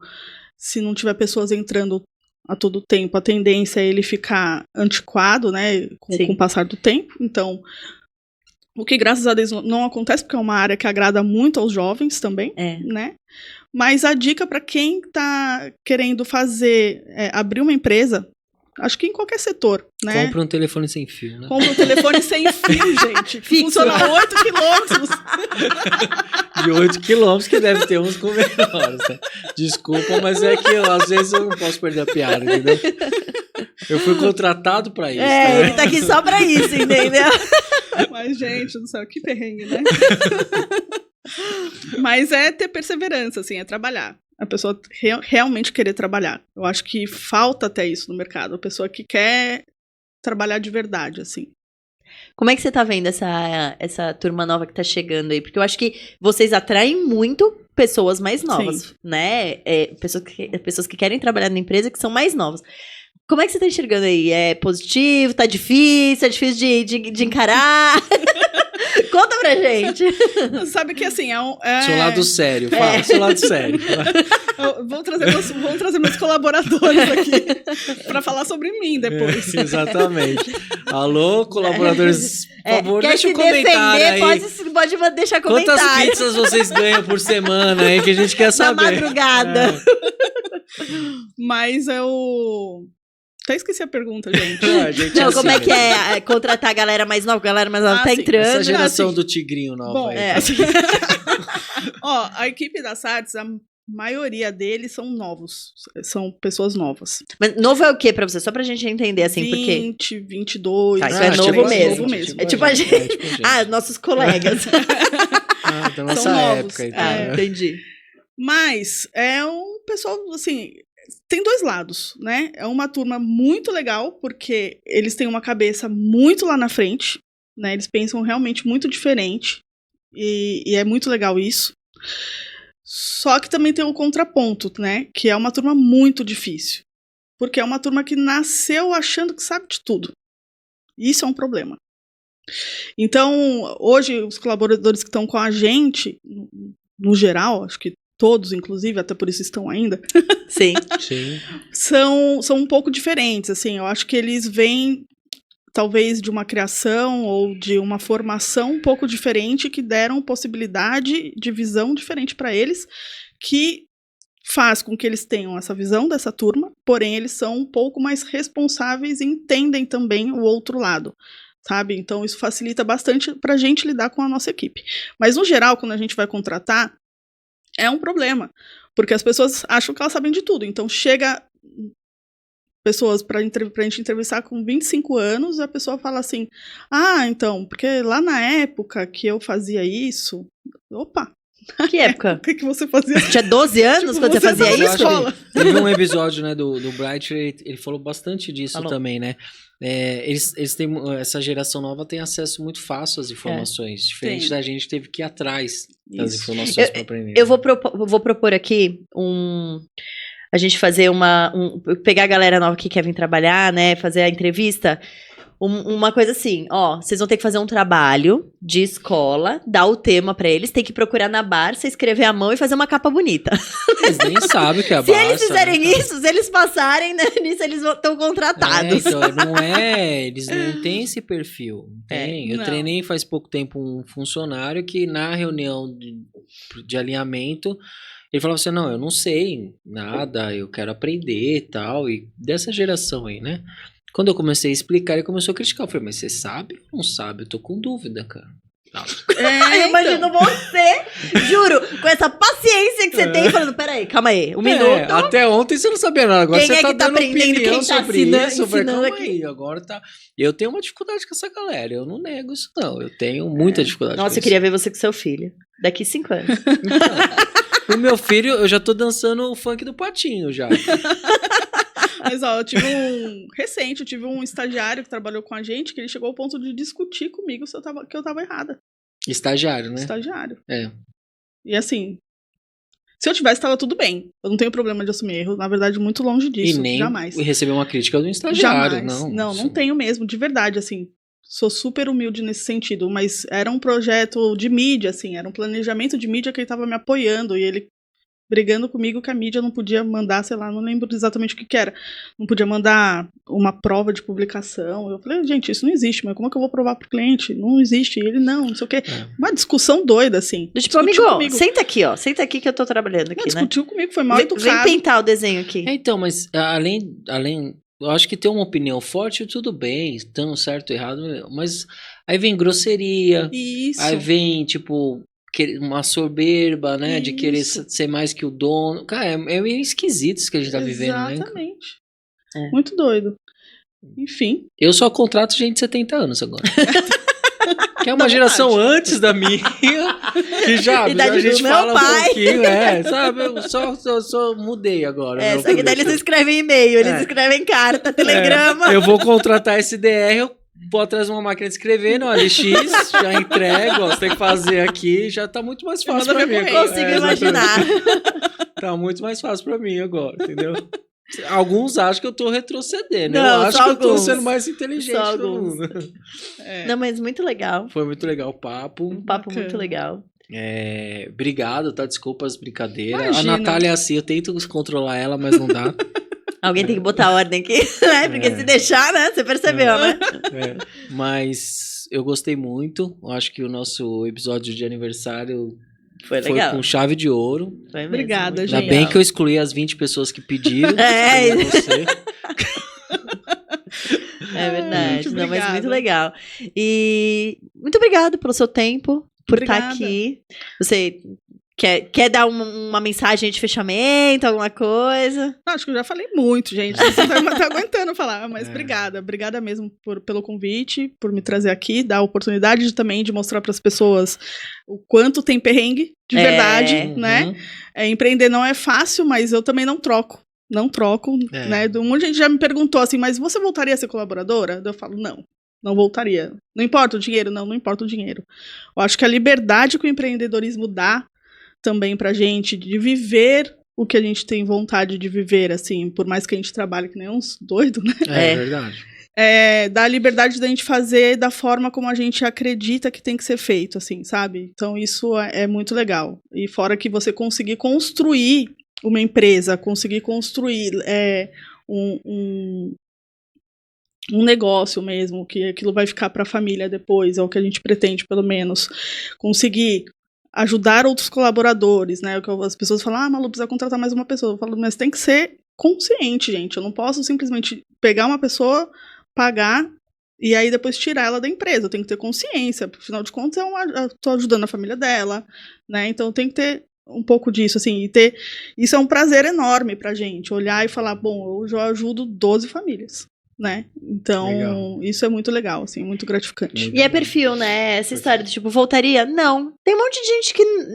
[SPEAKER 1] se não tiver pessoas entrando a todo tempo, a tendência é ele ficar antiquado, né? Com o passar do tempo. Então, o que graças a Deus não acontece, porque é uma área que agrada muito aos jovens também, né? Mas a dica para quem está querendo abrir uma empresa, acho que em qualquer setor, né?
[SPEAKER 2] Compra um telefone sem fio, né?
[SPEAKER 1] Compra um telefone sem fio, gente. Funciona a 8 quilômetros.
[SPEAKER 2] De 8 quilômetros, que deve ter uns com menores, né? Desculpa, mas é que às vezes eu não posso perder a piada, entendeu? Eu fui contratado para isso.
[SPEAKER 3] Ele tá aqui só para isso, entendeu?
[SPEAKER 1] Mas, gente do céu, que perrengue, né? Mas é ter perseverança, assim, é trabalhar. A pessoa realmente querer trabalhar. Eu acho que falta até isso no mercado. A pessoa que quer trabalhar de verdade, assim.
[SPEAKER 3] Como é que você tá vendo essa turma nova que tá chegando aí? Porque eu acho que vocês atraem muito pessoas mais novas,
[SPEAKER 1] Sim.
[SPEAKER 3] né? Pessoas que querem trabalhar na empresa que são mais novas. Como é que você tá enxergando aí? É positivo? Tá difícil? É difícil de encarar? Conta pra gente.
[SPEAKER 1] Sabe que assim,
[SPEAKER 2] Seu lado sério, fala, seu lado sério.
[SPEAKER 1] Vou trazer meus colaboradores aqui pra falar sobre mim depois.
[SPEAKER 2] Exatamente. Alô, colaboradores, por favor,
[SPEAKER 3] quer
[SPEAKER 2] deixa
[SPEAKER 3] se
[SPEAKER 2] um comentário
[SPEAKER 3] defender,
[SPEAKER 2] aí.
[SPEAKER 3] pode deixar comentário.
[SPEAKER 2] Quantas pizzas vocês ganham por semana aí, que a gente quer saber.
[SPEAKER 3] Na madrugada.
[SPEAKER 1] Mas eu... Até esqueci a pergunta, gente.
[SPEAKER 3] Não, como é que é contratar a galera mais nova? A galera mais nova tá
[SPEAKER 1] sim.
[SPEAKER 3] entrando.
[SPEAKER 2] Essa geração do tigrinho nova.
[SPEAKER 1] Bom,
[SPEAKER 2] aí.
[SPEAKER 1] Ó, a equipe da SATS, a maioria deles são novos. São pessoas novas.
[SPEAKER 3] Mas novo é o que pra você? Só pra gente entender, assim,
[SPEAKER 1] 20, 22.
[SPEAKER 3] Tá, isso é novo mesmo.
[SPEAKER 1] Novo mesmo.
[SPEAKER 3] É tipo a gente. Nossos colegas.
[SPEAKER 2] Da nossa
[SPEAKER 1] São novos.
[SPEAKER 2] época. Então.
[SPEAKER 3] Entendi.
[SPEAKER 1] Mas é um pessoal, assim... Tem dois lados, né? É uma turma muito legal, porque eles têm uma cabeça muito lá na frente, né? Eles pensam realmente muito diferente. E é muito legal isso. Só que também tem o contraponto, né? Que é uma turma muito difícil. Porque é uma turma que nasceu achando que sabe de tudo. Isso é um problema. Então, hoje, os colaboradores que estão com a gente, no geral, acho que todos, inclusive, até por isso estão ainda,
[SPEAKER 3] Sim.
[SPEAKER 2] Sim.
[SPEAKER 1] são um pouco diferentes, assim, eu acho que eles vêm talvez de uma criação ou de uma formação um pouco diferente, que deram possibilidade de visão diferente para eles, que faz com que eles tenham essa visão dessa turma, porém eles são um pouco mais responsáveis e entendem também o outro lado, sabe? Então isso facilita bastante para a gente lidar com a nossa equipe. Mas no geral, quando a gente vai contratar, é um problema, porque as pessoas acham que elas sabem de tudo. Então chega pessoas para a gente entrevistar com 25 anos, a pessoa fala assim, então, porque lá na época que eu fazia isso, opa,
[SPEAKER 3] que época?
[SPEAKER 1] O que você fazia?
[SPEAKER 3] Tinha 12 anos quando você fazia isso?
[SPEAKER 2] Teve um episódio, né, do Bright, ele falou bastante disso também, né? Eles têm, essa geração nova tem acesso muito fácil às informações, diferente da gente, teve que ir atrás das informações para aprender.
[SPEAKER 3] Eu vou propor aqui a gente fazer pegar a galera nova que quer vir trabalhar, né, fazer a entrevista. Uma coisa assim, vocês vão ter que fazer um trabalho de escola, dar o tema pra eles, tem que procurar na Barça, escrever à mão e fazer uma capa bonita.
[SPEAKER 2] Eles nem sabem o que é a
[SPEAKER 3] Barça. Se eles fizerem isso, se eles passarem nisso, eles estão contratados.
[SPEAKER 2] Então, eles não têm esse perfil. Eu treinei faz pouco tempo um funcionário que na reunião de alinhamento, ele falava assim, não, eu não sei nada, eu quero aprender e tal, e dessa geração aí, né? Quando eu comecei a explicar, ele começou a criticar. Eu falei, mas você sabe ou não sabe? Eu tô com dúvida, cara.
[SPEAKER 3] Eu imagino você, juro, com essa paciência que você tem, falando, peraí, calma aí, um minuto.
[SPEAKER 2] Até ontem você não sabia nada, agora você tá dando
[SPEAKER 3] aprendendo,
[SPEAKER 2] opinião sobre isso. Eu falei, calma
[SPEAKER 3] aqui.
[SPEAKER 2] aí, agora tá... Eu tenho uma dificuldade com essa galera, eu não nego isso não, eu tenho muita dificuldade
[SPEAKER 3] Nossa,
[SPEAKER 2] com
[SPEAKER 3] eu queria ver você com seu filho, daqui 5 anos.
[SPEAKER 2] O meu filho, eu já tô dançando o funk do Patinho, já.
[SPEAKER 1] Mas, eu tive um estagiário que trabalhou com a gente, que ele chegou ao ponto de discutir comigo que eu tava errada.
[SPEAKER 2] Estagiário, né?
[SPEAKER 1] Estagiário.
[SPEAKER 2] É.
[SPEAKER 1] E assim, se eu tivesse, tava tudo bem. Eu não tenho problema de assumir erro, na verdade, muito longe disso,
[SPEAKER 2] e nem
[SPEAKER 1] jamais.
[SPEAKER 2] Receber uma crítica do estagiário,
[SPEAKER 1] jamais. Não tenho mesmo, de verdade, assim. Sou super humilde nesse sentido, mas era um projeto de mídia, assim, era um planejamento de mídia que ele tava me apoiando, e ele brigando comigo que a mídia não podia mandar, sei lá, não lembro exatamente o que era. Não podia mandar uma prova de publicação. Eu falei, gente, isso não existe, mas como é que eu vou provar pro cliente? Não existe. E ele, não sei o quê. Uma discussão doida, assim.
[SPEAKER 3] Tipo, amigo, senta aqui que eu tô trabalhando aqui,
[SPEAKER 1] discutiu comigo, foi mal educado.
[SPEAKER 3] Vem pintar o desenho aqui.
[SPEAKER 2] Então, mas além, eu acho que ter uma opinião forte, tudo bem, estando certo ou errado, mas aí vem grosseria, aí vem, tipo... uma soberba, né? De querer ser mais que o dono. Cara, é meio esquisito isso que a gente tá vivendo, né?
[SPEAKER 1] Exatamente. Muito doido. Enfim.
[SPEAKER 2] Eu só contrato gente de 70 anos agora. Que é uma geração antes da minha. Que já a gente fala um pouquinho, sabe? Eu só mudei agora.
[SPEAKER 3] Só que daí eles escrevem e-mail, eles escrevem carta, telegrama.
[SPEAKER 2] Eu vou contratar SDR, eu vou atrás de uma máquina de escrever no LX, já entrego, você tem que fazer aqui, já tá muito mais fácil pra mim.
[SPEAKER 3] Eu consigo imaginar.
[SPEAKER 2] Tá muito mais fácil pra mim agora, entendeu? Alguns acham que eu tô retrocedendo,
[SPEAKER 3] não,
[SPEAKER 2] eu acho que eu tô sendo mais inteligente do mundo.
[SPEAKER 3] Não, mas muito legal.
[SPEAKER 2] Foi muito legal o papo.
[SPEAKER 3] Um papo muito legal.
[SPEAKER 2] Obrigado, tá? Desculpa as brincadeiras.
[SPEAKER 1] Imagina.
[SPEAKER 2] A Natália é assim, eu tento controlar ela, mas não dá.
[SPEAKER 3] Alguém tem que botar ordem aqui, né? Porque se deixar, né? Você percebeu, né?
[SPEAKER 2] Mas eu gostei muito. Eu acho que o nosso episódio de aniversário
[SPEAKER 3] foi legal.
[SPEAKER 2] Com chave de ouro.
[SPEAKER 3] Foi mesmo.
[SPEAKER 1] Obrigada, gente.
[SPEAKER 2] Ainda bem que eu excluí as 20 pessoas que pediram.
[SPEAKER 3] É verdade. Não, mas muito legal. E muito obrigado pelo seu tempo, por estar aqui. Você... Quer dar uma mensagem de fechamento, alguma coisa?
[SPEAKER 1] Acho que eu já falei muito, gente. Você tá aguentando falar, mas obrigada. Obrigada mesmo pelo convite, por me trazer aqui, dar a oportunidade também de mostrar para as pessoas o quanto tem perrengue, de verdade, né? Empreender não é fácil, mas eu também não troco. Não troco, né? Um monte de gente já me perguntou assim, mas você voltaria a ser colaboradora? Eu falo, não voltaria. Não importa o dinheiro? Não importa o dinheiro. Eu acho que a liberdade que o empreendedorismo dá também pra gente, de viver o que a gente tem vontade de viver, assim, por mais que a gente trabalhe que nem uns doidos, né?
[SPEAKER 2] É verdade.
[SPEAKER 1] Dá a liberdade da gente fazer da forma como a gente acredita que tem que ser feito, assim, sabe? Então isso é muito legal. E fora que você conseguir construir uma empresa, conseguir construir um negócio mesmo, que aquilo vai ficar para a família depois, é o que a gente pretende, pelo menos, conseguir ajudar outros colaboradores, né? As pessoas falam, Malu, precisa contratar mais uma pessoa. Eu falo, mas tem que ser consciente, gente. Eu não posso simplesmente pegar uma pessoa, pagar e aí depois tirar ela da empresa. Eu tenho que ter consciência, afinal de contas, eu tô ajudando a família dela, né? Então tem que ter um pouco disso, assim, isso é um prazer enorme pra gente, olhar e falar, bom, eu já ajudo 12 famílias. Né? Então,
[SPEAKER 2] Legal.
[SPEAKER 1] isso é muito legal, assim, muito gratificante.
[SPEAKER 3] E é perfil, né? Essa história do tipo, voltaria? Não. Tem um monte de gente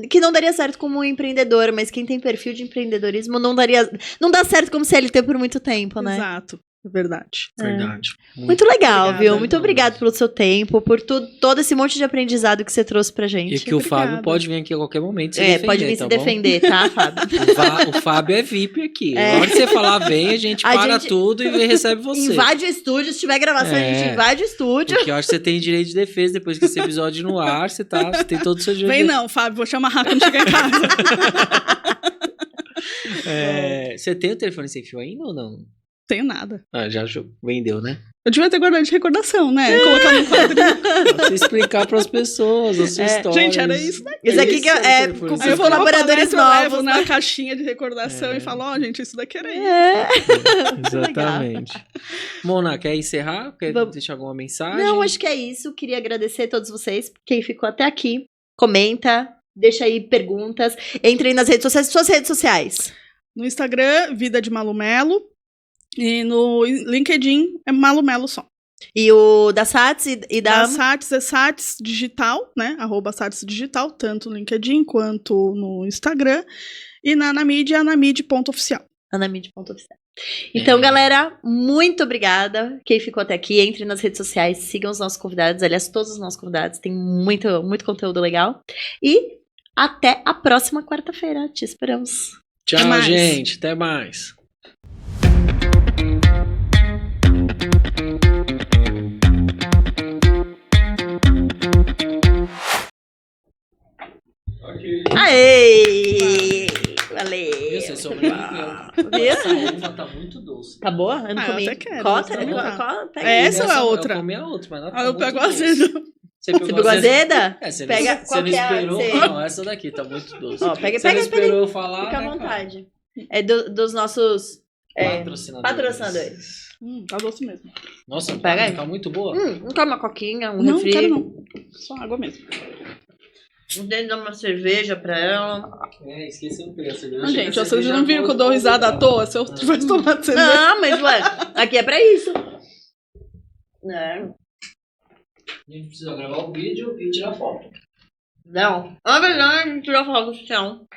[SPEAKER 3] que não daria certo como empreendedor, mas quem tem perfil de empreendedorismo não dá certo como CLT por muito tempo, né?
[SPEAKER 1] Exato. É verdade.
[SPEAKER 2] Verdade.
[SPEAKER 3] Muito legal,
[SPEAKER 1] obrigada.
[SPEAKER 3] viu? Muito obrigado pelo seu tempo, por todo esse monte de aprendizado que você trouxe pra gente.
[SPEAKER 2] E que o Fábio
[SPEAKER 1] Obrigada.
[SPEAKER 2] pode vir aqui a qualquer momento se defender,
[SPEAKER 3] pode vir
[SPEAKER 2] tá
[SPEAKER 3] se
[SPEAKER 2] bom?
[SPEAKER 3] defender, tá, Fábio?
[SPEAKER 2] O Fábio é VIP aqui. Na hora que você falar vem, a gente para tudo e recebe você.
[SPEAKER 3] Invade o estúdio, se tiver gravação, a gente invade o estúdio.
[SPEAKER 2] Porque eu acho que você tem direito de defesa depois que esse episódio no ar, você tem todo o seu direito.
[SPEAKER 1] Vem não, Fábio, vou te amarrar quando chegar em casa.
[SPEAKER 2] Você tem o telefone sem fio ainda ou não?
[SPEAKER 1] Tenho nada.
[SPEAKER 2] Já vendeu, né?
[SPEAKER 1] Eu devia ter guardado de recordação, né? Colocar no quadrinho.
[SPEAKER 2] Pra você explicar pras pessoas a sua história.
[SPEAKER 1] Gente, era isso daqui.
[SPEAKER 3] Isso aqui que é
[SPEAKER 2] o telefone
[SPEAKER 3] com
[SPEAKER 2] sem
[SPEAKER 1] Aí eu
[SPEAKER 2] fio.
[SPEAKER 1] vou na
[SPEAKER 3] colaboradores
[SPEAKER 1] palestra, eu levo
[SPEAKER 3] novos,
[SPEAKER 1] na
[SPEAKER 3] né?
[SPEAKER 1] caixinha de recordação e falo, gente, isso daqui era isso.
[SPEAKER 2] Exatamente. Mona, quer encerrar? Quer
[SPEAKER 3] Vamos.
[SPEAKER 2] deixar alguma mensagem?
[SPEAKER 3] Não, acho que é isso. Queria agradecer a todos vocês, quem ficou até aqui. Comenta, deixa aí perguntas. Entrem nas redes sociais, suas redes sociais.
[SPEAKER 1] No Instagram, Vida de Malu Melo. E no LinkedIn é Malu Melo só.
[SPEAKER 3] E o da Sats e da...
[SPEAKER 1] Da Sats é Sats Digital, né? @Sats Digital, tanto no LinkedIn quanto no Instagram. E na Anamid é anamid.oficial.
[SPEAKER 3] Anamid.oficial. Então, galera, muito obrigada. Quem ficou até aqui, entre nas redes sociais, sigam os nossos convidados. Aliás, todos os nossos convidados. Tem muito, muito conteúdo legal. E até a próxima quarta-feira. Te esperamos.
[SPEAKER 2] Tchau,
[SPEAKER 1] Até mais.
[SPEAKER 2] gente. Até mais.
[SPEAKER 4] Ok.
[SPEAKER 3] Aê! Valeu!
[SPEAKER 2] Você sobreviveu.
[SPEAKER 3] Viu?
[SPEAKER 5] Essa uva tá muito doce.
[SPEAKER 3] Tá boa? Eu não
[SPEAKER 1] Eu
[SPEAKER 3] comi.
[SPEAKER 1] até quero,
[SPEAKER 3] Cota,
[SPEAKER 1] mas
[SPEAKER 3] né?
[SPEAKER 1] não tá.
[SPEAKER 3] Pega
[SPEAKER 1] É
[SPEAKER 3] aí.
[SPEAKER 1] essa ou a outra?
[SPEAKER 2] Eu comi a outra, mas ela tá
[SPEAKER 1] Aí eu
[SPEAKER 2] muito
[SPEAKER 1] pego
[SPEAKER 2] doce.
[SPEAKER 1] azedo.
[SPEAKER 3] Você pegou azeda?
[SPEAKER 2] Você
[SPEAKER 3] Pega-
[SPEAKER 2] não,
[SPEAKER 3] qual
[SPEAKER 2] você
[SPEAKER 3] que é
[SPEAKER 2] não
[SPEAKER 3] a
[SPEAKER 2] esperou.
[SPEAKER 3] que você-
[SPEAKER 2] Não, essa daqui tá muito doce.
[SPEAKER 3] Ó, pega,
[SPEAKER 2] Você não
[SPEAKER 3] pega,
[SPEAKER 2] esperou
[SPEAKER 3] pega.
[SPEAKER 2] eu falar,
[SPEAKER 3] Fica à
[SPEAKER 2] né, cara?
[SPEAKER 3] vontade. É dos nossos patrocinadores.
[SPEAKER 1] Tá doce mesmo.
[SPEAKER 2] Nossa,
[SPEAKER 3] Pega aí.
[SPEAKER 2] tá muito boa.
[SPEAKER 3] Não quer uma coquinha, um
[SPEAKER 1] Não,
[SPEAKER 3] refri?
[SPEAKER 1] quero não. Só água mesmo.
[SPEAKER 3] Não tem de dar uma cerveja pra ela.
[SPEAKER 2] Esqueci de pegar a cerveja.
[SPEAKER 1] Não, gente, vocês não viram que eu dou risada à toa? Se eu tivesse tomado cerveja.
[SPEAKER 3] Não, mas ué, aqui é pra isso. Não.
[SPEAKER 5] A gente precisa gravar o vídeo e tirar foto.
[SPEAKER 3] Não. Na verdade, a gente tirou foto oficial.